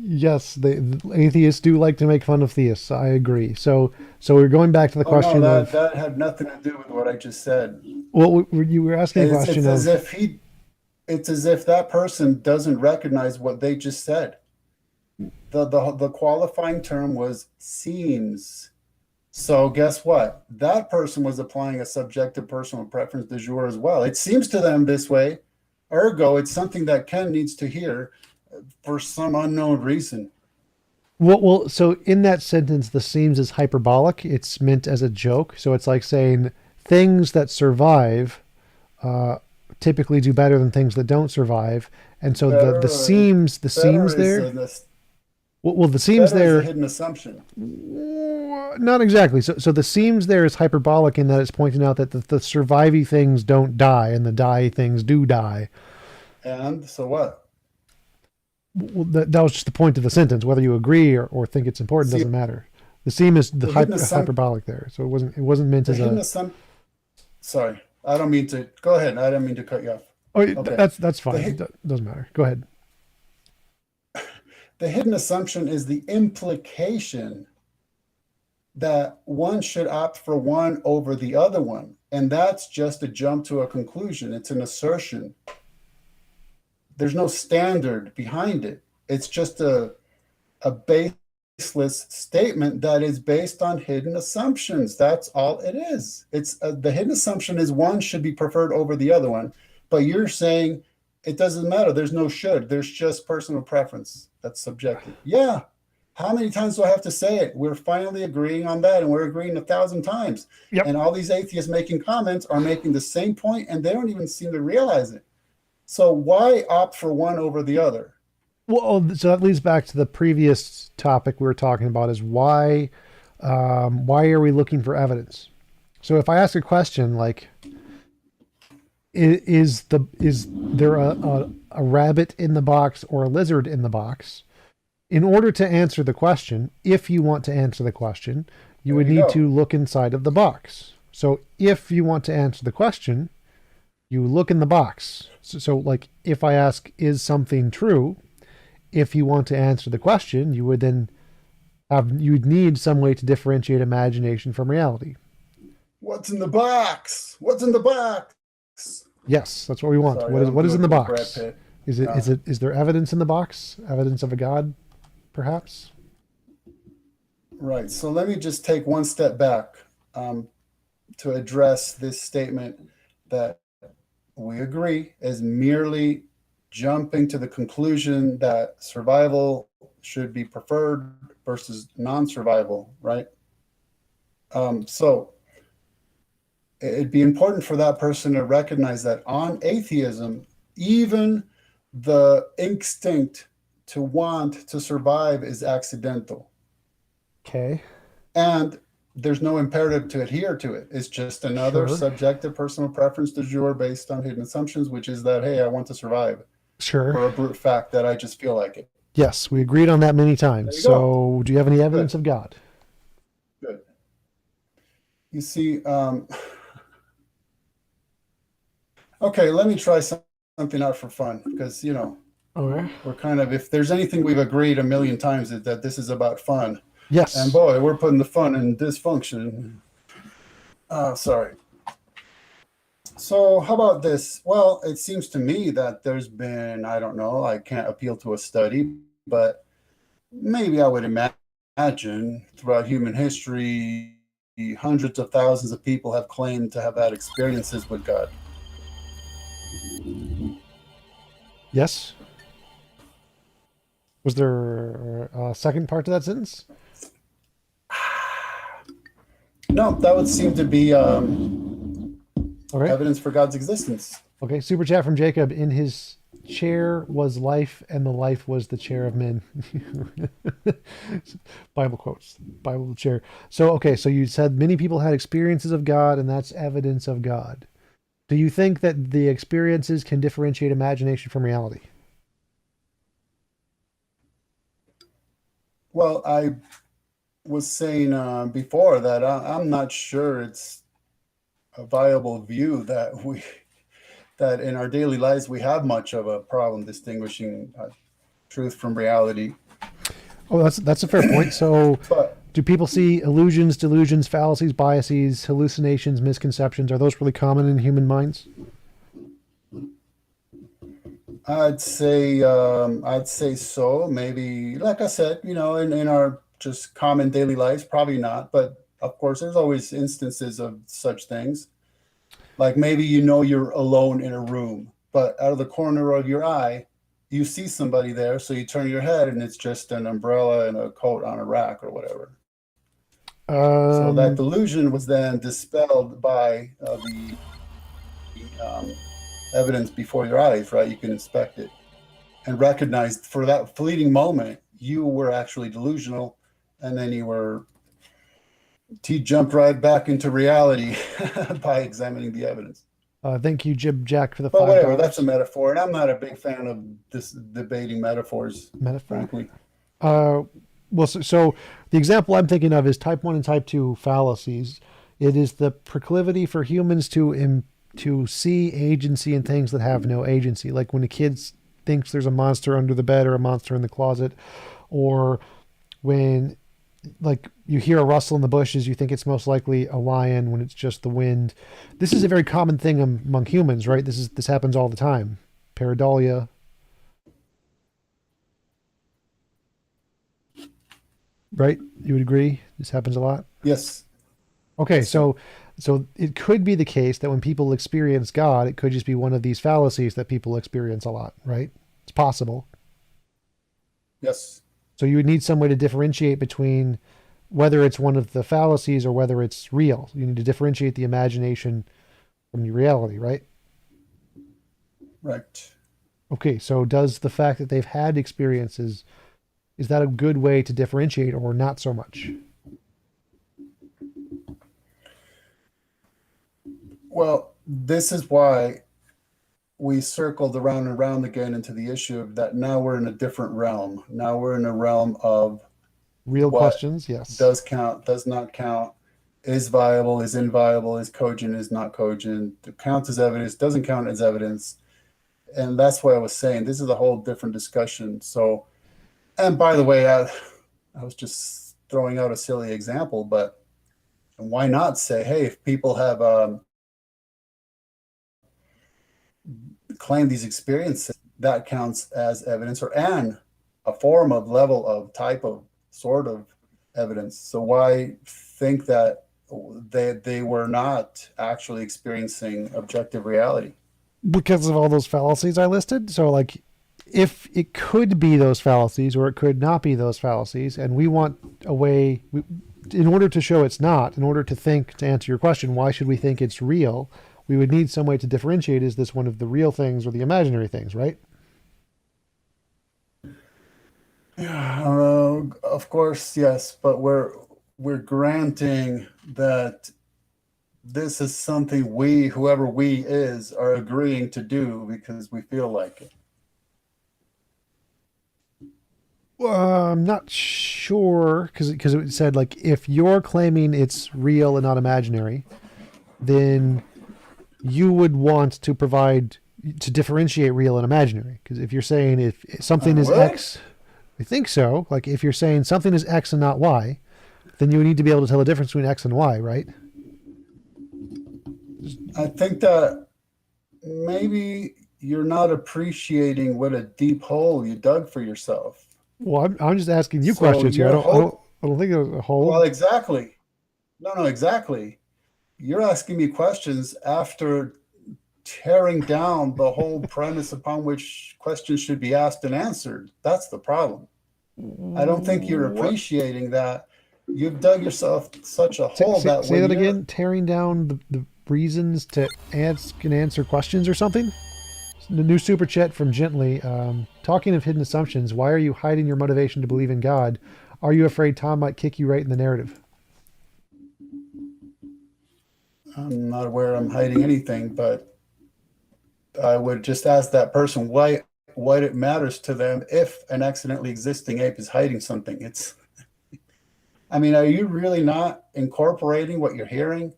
Yes, the atheists do like to make fun of theists. I agree. So we're going back to the Oh no, question of. that had nothing to do with what I just said. Well, you were asking a question It's as of. if it's as if that person doesn't recognize what they just said. The qualifying term was seems. So guess what? That person was applying a subjective personal preference du jour as well. It seems to them this way. Ergo, it's something that Ken needs to hear for some unknown reason. Well, so in that sentence, the seems is hyperbolic. It's meant as a joke. So it's like saying things that survive uh, typically do better than things that don't survive. And so the Better, seams better is there. a, Well, the seams better is a there. hidden assumption. Not exactly. So the seams there is hyperbolic in that it's pointing out that the surviving things don't die and the die things do die. And so what? Well, that was just the point of the sentence. Whether you agree or think it's important See, doesn't matter. The seam is the the hidden assump hyperbolic there, so it wasn't meant the as hidden a. assumption. Sorry, I don't mean to. Go ahead. I don't mean to cut you off. Oh, Okay. that's The fine. Doesn't matter. Go ahead. the hidden assumption is the implication that one should opt for one over the other one, and that's just a jump to a conclusion. It's an assertion. There's no standard behind it. It's just a baseless statement that is based on hidden assumptions. That's all it is. It's the hidden assumption is one should be preferred over the other one, but you're saying it doesn't matter. There's no should. There's just personal preference. That's subjective. Yeah. How many times do I have to say it? We're finally agreeing on that, and we're agreeing 1,000 times. Yep. And all these atheists making comments are making the same point, and they don't even seem to realize it. So why opt for one over the other? Well, so that leads back to the previous topic we were talking about: is why are we looking for evidence? So if I ask a question like, is there a rabbit in the box or a lizard in the box? In order to answer the question, if you want to answer the question, you would need to look inside of the box. So if you want to answer the question, you look in the box. So like if I ask, is something true? If you want to answer the question, you would then you'd need some way to differentiate imagination from reality. What's in the box? What's in the box? Yes, that's what we want. Sorry, What is in the Brad box? Pitt. Is there evidence in the box? Evidence of a god, perhaps? Right. So let me just take one step back to address this statement that we agree is merely jumping to the conclusion that survival should be preferred versus non-survival, right? So it'd be important for that person to recognize that on atheism, even the instinct to want to survive is accidental. Okay. And there's no imperative to adhere to it. It's just another Sure. subjective personal preference du jour based on hidden assumptions, which is that, hey, I want to survive, Sure. or a brute fact that I just feel like it. Yes, we agreed on that many times. There you So, do you have any evidence of God? Good. You see, okay, let me try something out for fun because, Okay. we're kind of, if there's anything we've agreed a million times is that this is about fun. Yes. And boy, we're putting the fun in dysfunction. Sorry. So how about this? Well, it seems to me that there's been, I don't know, I can't appeal to a study, but maybe I would imagine throughout human history, hundreds of thousands of people have claimed to have had experiences with God. Yes. Was there a second part to that sentence? No, that would seem to be Okay. evidence for God's existence. Okay. Super chat from Jacob. In his chair was life, and the life was the chair of men. Bible quotes. Bible chair. So, okay. So you said many people had experiences of God, and that's evidence of God. Do you think that the experiences can differentiate imagination from reality? Well, I was saying before that I'm not sure it's a viable view that that in our daily lives we have much of a problem distinguishing truth from reality. Oh, that's a fair point. So, But do people see illusions, delusions, fallacies, biases, hallucinations, misconceptions? Are those really common in human minds? I'd say so. Maybe, like I said, in our just common daily lives, probably not. But of course, there's always instances of such things. Like maybe you're alone in a room, but out of the corner of your eye, you see somebody there, so you turn your head and it's just an umbrella and a coat on a rack or whatever. So that Um, delusion was then dispelled by um, evidence before your eyes, right? You can inspect it and recognize for that fleeting moment you were actually delusional, and then you were jumped right back into reality by examining the evidence. thank you, Jib Jack, for the But five whatever, that's a dollars. metaphor, and I'm not a big fan of this debating metaphors, Metaphor. frankly. Uh, well, so the example I'm thinking of is type one and type two fallacies. It is the proclivity for humans to see agency in things that have no agency, like when a kid thinks there's a monster under the bed or a monster in the closet, or when like you hear a rustle in the bushes, you think it's most likely a lion when it's just the wind. This is a very common thing among humans, right? This happens all the time. Pareidolia, right? You would agree? This happens a lot. Yes, Okay, yes, sir. so it could be the case that when people experience God, it could just be one of these fallacies that people experience a lot, right? It's possible. Yes. So you would need some way to differentiate between whether it's one of the fallacies or whether it's real. You need to differentiate the imagination from the reality, right? Right. Okay, so does the fact that they've had experiences, is that a good way to differentiate or not so much? Well, this is why we circled around and around again into the issue of that now we're in a different realm. Now we're in a realm of Real what questions, yes. does count, does not count, is viable, is inviolable, is cogent, is not cogent, counts as evidence, doesn't count as evidence. And that's what I was saying. This is a whole different discussion. So, and by the way, I was just throwing out a silly example, but why not say, hey, if people have claimed these experiences, that counts as evidence or an a form of level of type of sort of evidence. So why think that they were not actually experiencing objective reality? Because of all those fallacies I listed. So, like, if it could be those fallacies or it could not be those fallacies, and we want a way, in order to show it's not, in order to think, to answer your question, why should we think it's real? We would need some way to differentiate, is this one of the real things or the imaginary things, right? Of course, yes, but we're granting that this is something we, whoever we is, are agreeing to do because we feel like it. I'm not sure because it said like if you're claiming it's real and not imaginary, then you would want to provide to differentiate real and imaginary. Because if you're saying if I something is would. X, I think so. Like if you're saying something is X and not Y, then you would need to be able to tell the difference between X and Y, right? I think that maybe you're not appreciating what a deep hole you dug for yourself. Well, I'm just asking you So questions here. your hope, I don't think there's a well, whole. exactly. No, no, exactly. You're asking me questions after tearing down the whole premise upon which questions should be asked and answered. That's the problem. I don't think you're What? appreciating that you've dug yourself such a Say, hole say, that say when that you're, again. Tearing down the reasons to ask and answer questions or something. The new super chat from Gently. Talking of hidden assumptions, why are you hiding your motivation to believe in God? Are you afraid Tom might kick you right in the narrative? I'm not aware I'm hiding anything, but I would just ask that person why what it matters to them if an accidentally existing ape is hiding something. It's, I mean, are you really not incorporating what you're hearing?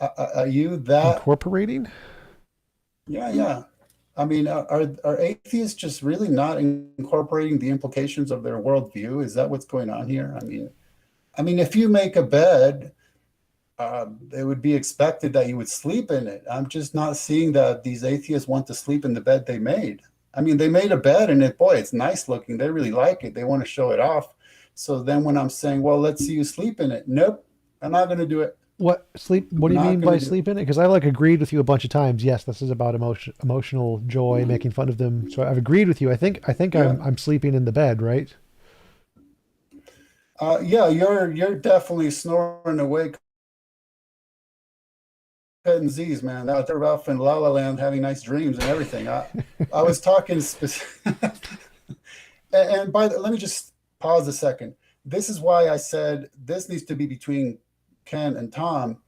Are you that? Incorporating? Yeah, yeah. I mean, are atheists just really not incorporating the implications of their worldview? Is that what's going on here? I mean, if you make a bed, it would be expected that you would sleep in it. I'm just not seeing that these atheists want to sleep in the bed they made. I mean, they made a bed and it, boy, it's nice looking. They really like it. They want to show it off. So then when I'm saying, well, let's see you sleep in it. Nope, I'm not going to do it. What sleep? What do you Not mean going by to do it. sleep in it? Because I like agreed with you a bunch of times. Yes, this is about emotional joy, making fun of them. So I've agreed with you. I think Yeah. I'm sleeping in the bed, right? Yeah, you're definitely snoring away cutting Z's, man. Out there off in La La Land having nice dreams and everything. I was talking specific. And let me just pause a second. This is why I said this needs to be between Ken and Tom,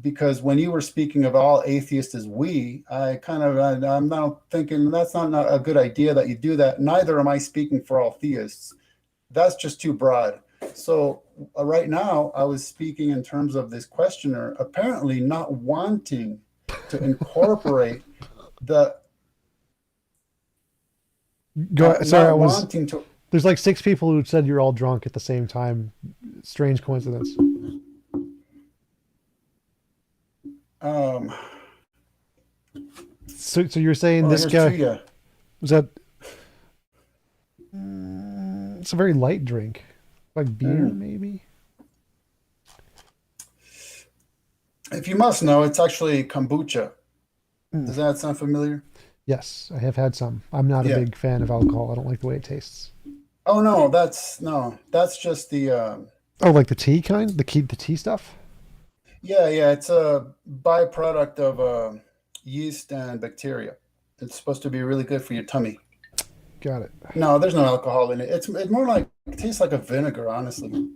because when you were speaking of all atheists as we, I'm not thinking that's not a good idea that you do that. Neither am I speaking for all theists. That's just too broad. So right now, I was speaking in terms of this questioner apparently not wanting to incorporate the Go. Sorry, I not was. wanting to. There's like six people who said you're all drunk at the same time. Strange coincidence. Um, So you're saying well, this here's to guy you. was that? It's a very light drink, like beer, Mm. maybe. If you must know, it's actually kombucha. Mm. Does that sound familiar? Yes, I have had some. I'm not a Yeah. big fan of alcohol. I don't like the way it tastes. Oh no, that's just the Oh, like the tea kind? The tea stuff? yeah, yeah. It's a byproduct of yeast and bacteria. It's supposed to be really good for your tummy. Got it. No, there's no alcohol in it. It's more like it tastes like a vinegar, honestly.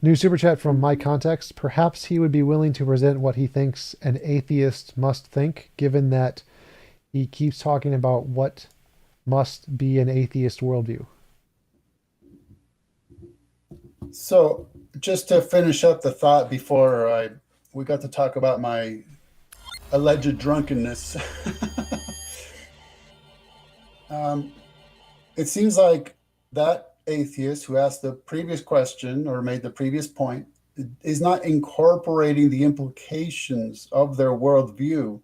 New super chat from My Context. Perhaps he would be willing to present what he thinks an atheist must think, given that he keeps talking about what must be an atheist worldview. So just to finish up the thought before I we got to talk about my alleged drunkenness. um, it seems like that atheist who asked the previous question or made the previous point is not incorporating the implications of their worldview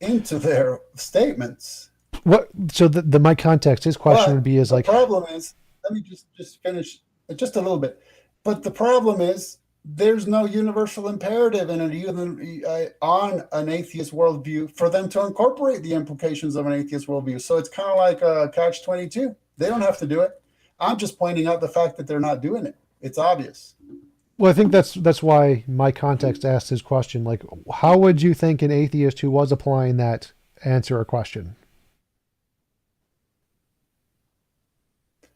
into their statements. What? So the My Context, his question would But be is the like, problem is, let me just finish just a little bit. But the problem is, there's no universal imperative in on an atheist worldview for them to incorporate the implications of an atheist worldview. So it's kind of like a catch-22. They don't have to do it. I'm just pointing out the fact that they're not doing it. It's obvious. well, I think that's why My Context asked his question. Like, how would you think an atheist who was applying that answer a question?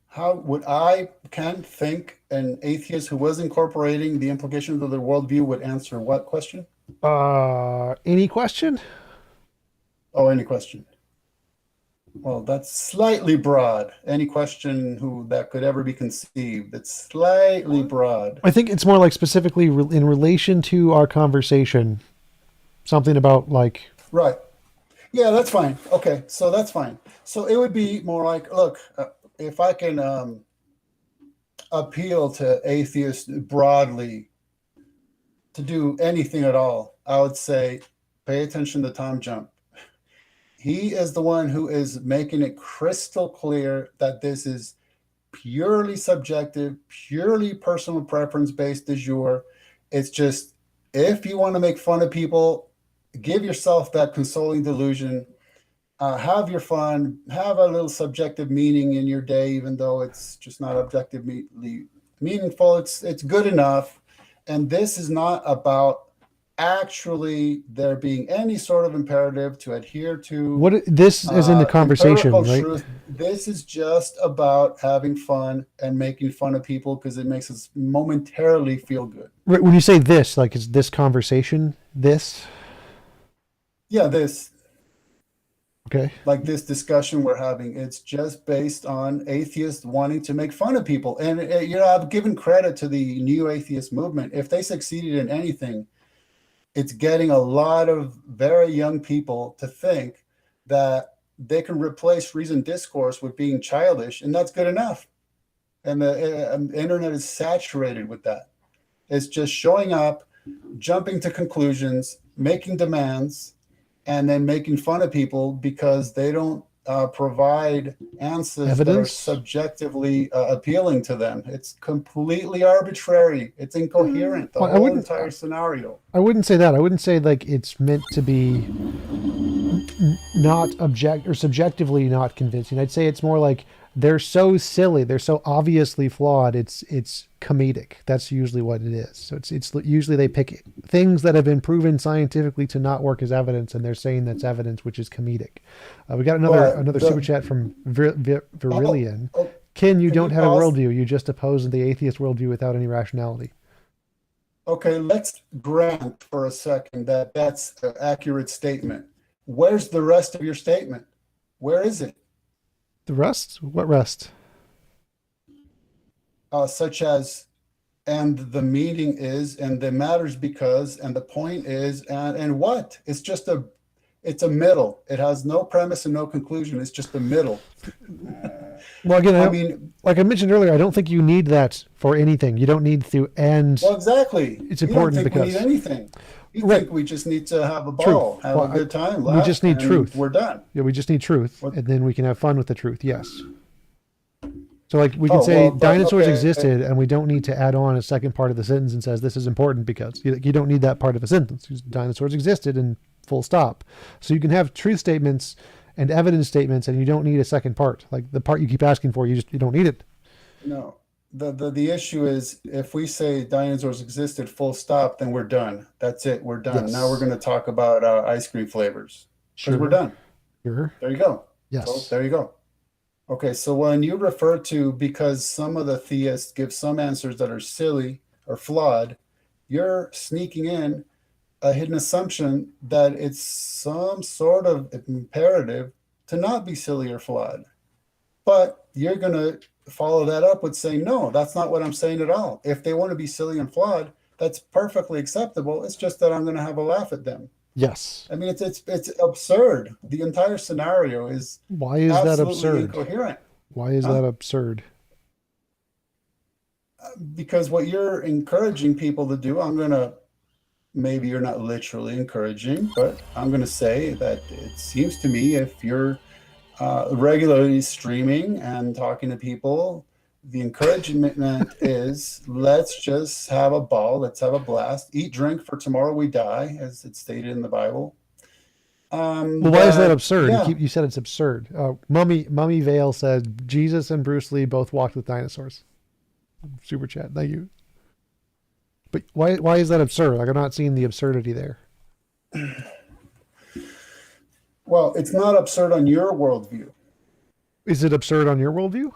How would I can think an atheist who was incorporating the implications of their worldview would answer what question? Any question? Oh, any question. Well, that's slightly broad. Any question who that could ever be conceived. It's slightly broad. I think it's more like specifically in relation to our conversation, something about like, Right. Yeah, that's fine. Okay, so that's fine. So it would be more like, look, if I can appeal to atheists broadly to do anything at all, I would say pay attention to TJump. He is the one who is making it crystal clear that this is purely subjective, purely personal preference based du jour. It's just, if you want to make fun of people, give yourself that consoling delusion. Have your fun, have a little subjective meaning in your day, even though it's just not objectively meaningful. It's good enough. And this is not about actually there being any sort of imperative to adhere to What this is in the conversation, empirical right? truth. This is just about having fun and making fun of people because it makes us momentarily feel good. Right, when you say this, like, is this conversation this? Yeah, this, Okay. like this discussion we're having, it's just based on atheists wanting to make fun of people. And I've given credit to the new atheist movement. If they succeeded in anything, it's getting a lot of very young people to think that they can replace reasoned discourse with being childish, and that's good enough. And the internet is saturated with that. It's just showing up, jumping to conclusions, making demands, and then making fun of people because they don't provide answers that are Evidence? subjectively appealing to them. It's completely arbitrary. It's incoherent, the Well, whole entire scenario. I wouldn't say that. I wouldn't say like it's meant to be not object or subjectively not convincing. I'd say it's more like they're so silly, they're so obviously flawed. It's comedic. That's usually what it is. So it's usually they pick things that have been proven scientifically to not work as evidence, and they're saying that's evidence, which is comedic. We got another super chat from Virillion. Ken, you don't have a worldview. You just oppose the atheist worldview without any rationality. Okay, let's grant for a second that that's an accurate statement. Where's the rest of your statement? Where is it? The rest? What rest? Such as, and the meaning is, and the matters because, and the point is, and what? It's a middle. It has no premise and no conclusion. It's just a middle. Well, again, I mean, like I mentioned earlier, I don't think you need that for anything. You don't need to end. Well, exactly. It's important you don't think because we need anything. You right. think we just need to have a ball, have a good time. We just need truth. We're done. Yeah, we just need truth, and then we can have fun with the truth. Yes. So, like, we can say dinosaurs existed, and we don't need to add on a second part of the sentence and says this is important because you don't need that part of a sentence. Dinosaurs existed, and full stop. So you can have truth statements and evidence statements, and you don't need a second part. Like the part you keep asking for, you don't need it. No. The issue is if we say dinosaurs existed full stop, then we're done. That's it. We're done. Yes. Now we're going to talk about ice cream flavors. Sure. We're done. Sure. There you go. Yes. So there you go. Okay. So when you refer to, because some of the theists give some answers that are silly or flawed, you're sneaking in a hidden assumption that it's some sort of imperative to not be silly or flawed. But you're going to follow that up with saying, no, that's not what I'm saying at all. If they want to be silly and flawed, that's perfectly acceptable. It's just that I'm going to have a laugh at them. Yes. I mean, it's absurd. The entire scenario is why is that absurd? Incoherent. Why is that absurd? Because what you're encouraging people to do, maybe you're not literally encouraging, but I'm going to say that it seems to me if you're regularly streaming and talking to people, the encouragement is let's just have a ball, let's have a blast, eat, drink, for tomorrow we die, as it's stated in the Bible. Well, why is that absurd? Yeah. You said it's absurd. Mummy Vale said Jesus and Bruce Lee both walked with dinosaurs. Super chat, thank you. But why is that absurd? Like, I'm not seeing the absurdity there. Well, it's not absurd on your worldview. Is it absurd on your worldview?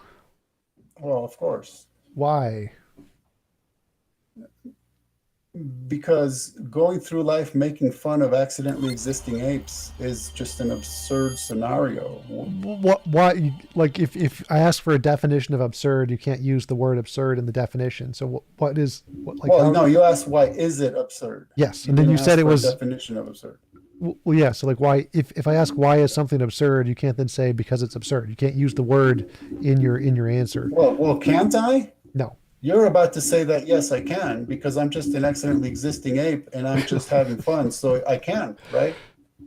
Well, of course. Why? Because going through life making fun of accidentally existing apes is just an absurd scenario. Why? Like, if I ask for a definition of absurd, you can't use the word absurd in the definition. So what is? No, you asked why is it absurd? Yes, and then you said it was a definition of absurd. Well, yeah. So, like, why? If I ask why is something absurd, you can't then say because it's absurd. You can't use the word in your answer. Well, can't I? No. You're about to say that, yes, I can, because I'm just an excellently existing ape and I'm just having fun. So I can, right?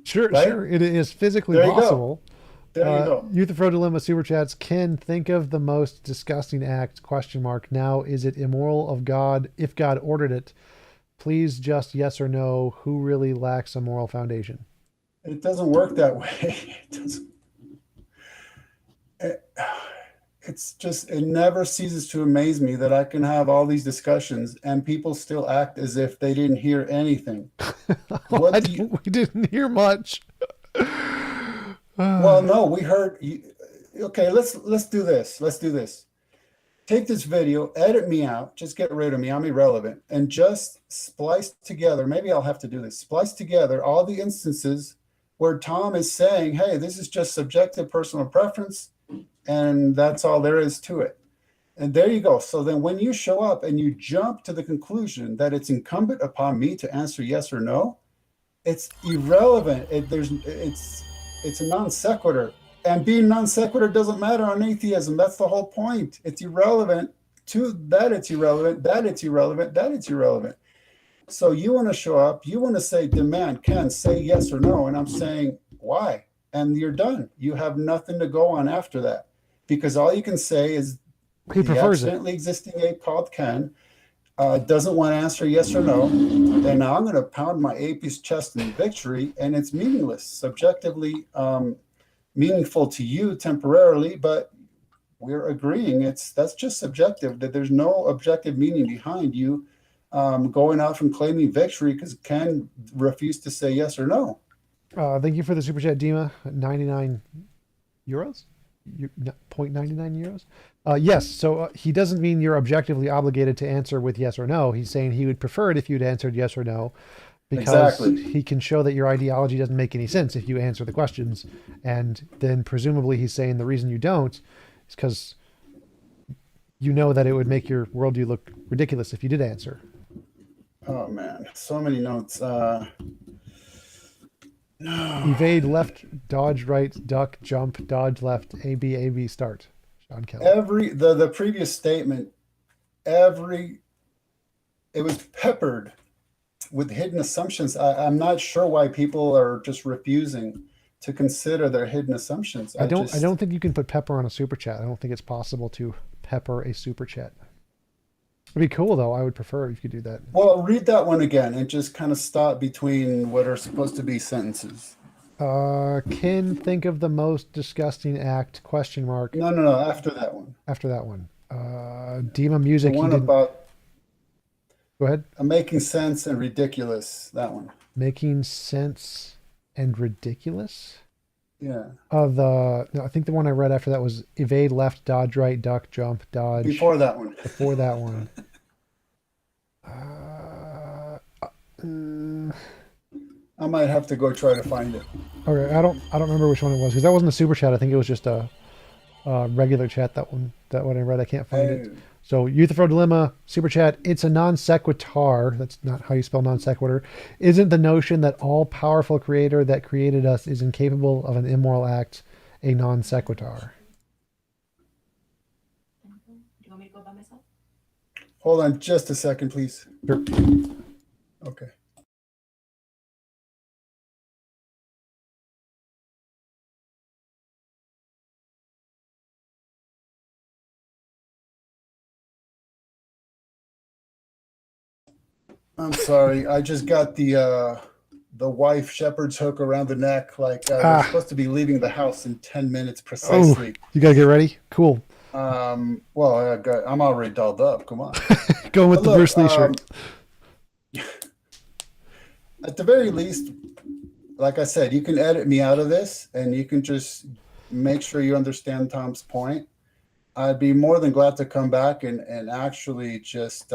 Sure, Right? sure. It is physically There you go. possible. There you go. Youth of Pro Dilemma Super Chats. Ken, think of the most disgusting act, question mark. Now, is it immoral of God if God ordered it? Please just yes or no. Who really lacks a moral foundation? It doesn't work that way. It doesn't, it, it's just, it never ceases to amaze me that I can have all these discussions and people still act as if they didn't hear anything. What do you, We didn't hear much. well, no, we heard, okay, let's do this. Let's do this. Take this video, edit me out, just get rid of me, I'm irrelevant, and just splice together, maybe I'll have to do this, splice together all the instances where Tom is saying, hey, this is just subjective personal preference, and that's all there is to it. And there you go. So then when you show up and you jump to the conclusion that it's incumbent upon me to answer yes or no, it's irrelevant. It's a non sequitur. And being non sequitur doesn't matter on atheism. That's the whole point. It's irrelevant to that, it's irrelevant, that it's irrelevant, that it's irrelevant. So you want to show up, you want to say, demand, Ken, say yes or no. And I'm saying, why? And you're done. You have nothing to go on after that. Because all you can say is He the prefers it. accidentally existing ape called Ken doesn't want to answer yes or no. And now I'm going to pound my ape's chest in victory, and it's meaningless, subjectively meaningful to you temporarily, but we're agreeing that's just subjective, that there's no objective meaning behind you going off and claiming victory because Ken refused to say yes or no. Thank you for the super chat, Dima. 99 euros? 0.99 euros? Yes, so he doesn't mean you're objectively obligated to answer with yes or no. He's saying he would prefer it if you'd answered yes or no, because Exactly. he can show that your ideology doesn't make any sense if you answer the questions. And then presumably he's saying the reason you don't is because you know that it would make your worldview look ridiculous if you did answer. Oh man, so many notes. No. Evade left, dodge right, duck, jump, dodge left, AB, AB, start. Sean Kelly. The previous statement, it was peppered with hidden assumptions. I'm not sure why people are just refusing to consider their hidden assumptions. I don't think you can put pepper on a super chat. I don't think it's possible to pepper a super chat. It'd be cool though. I would prefer if you could do that. Well, read that one again and just kind of stop between what are supposed to be sentences. Can think of the most disgusting act? Question mark. No. After that one. After that one. Dima music. The one about. Go ahead. Making sense and ridiculous. That one. Making sense and ridiculous. Yeah. No, I think the one I read after that was evade left, dodge right, duck, jump, dodge. Before that one. Before that one. I might have to go try to find it. Okay, I don't remember which one it was because that wasn't a super chat. I think it was just a regular chat. That one I read. I can't find it. So Youth of Pro Dilemma super chat. It's a non sequitur. That's not how you spell non sequitur. Isn't the notion that all powerful creator that created us is incapable of an immoral act a non sequitur? Do you want me to go by myself? Hold on just a second, please. Sure. Okay. I'm sorry. I just got the wife shepherd's hook around the neck. Like we're supposed to be leaving the house in 10 minutes precisely. Oh, you gotta get ready. Cool. Well, I'm already dolled up. Come on. Go with the Bruce Lee shirt. At the very least, like I said, you can edit me out of this, and you can just make sure you understand Tom's point. I'd be more than glad to come back and actually just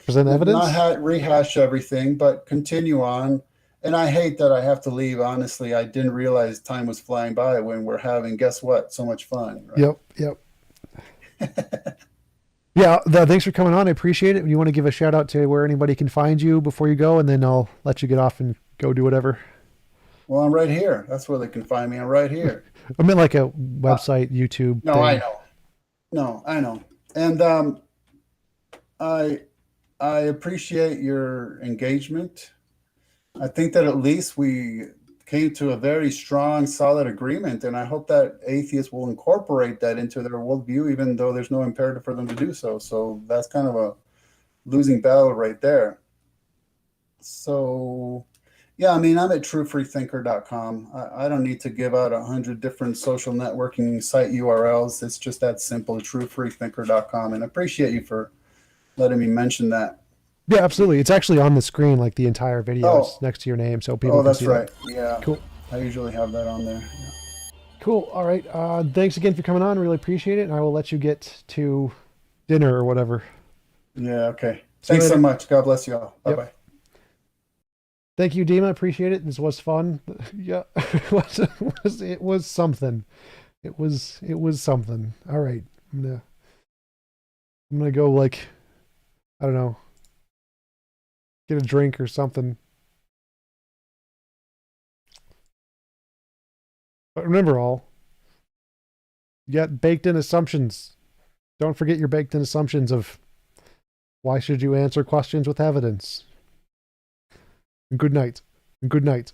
present evidence, not rehash everything, but continue on. And I hate that I have to leave. Honestly, I didn't realize time was flying by when we're having, guess what, so much fun. Right? Yep. Yeah, thanks for coming on. I appreciate it. You want to give a shout out to where anybody can find you before you go, and then I'll let you get off and go do whatever. Well, I'm right here. That's where they can find me. I'm right here. I meant like a website, YouTube. No, thing. I know. No, I know. And I I appreciate your engagement. I think that at least we came to a very strong, solid agreement, and I hope that atheists will incorporate that into their worldview, even though there's no imperative for them to do so. So that's kind of a losing battle right there. So, yeah, I mean, I'm at truefreethinker.com. I don't need to give out 100 different social networking site URLs. It's just that simple, truefreethinker.com. And I appreciate you for letting me mention that. Yeah, absolutely. It's actually on the screen, like the entire video. It's Oh, next to your name, so people oh, can that's see right. that. Yeah, Cool. I usually have that on there. Yeah. Cool. All right. Thanks again for coming on. Really appreciate it. And I will let you get to dinner or whatever. Yeah, okay. See you Thanks so later. much. God bless you all. Bye Yep. bye. Thank you, Dima. Appreciate it. This was fun. Yeah, it was something. It was something. All right. I'm gonna go, like, I don't know, get a drink or something. But remember, all, you got baked in assumptions. Don't forget your baked in assumptions of why should you answer questions with evidence. And good night. And good night.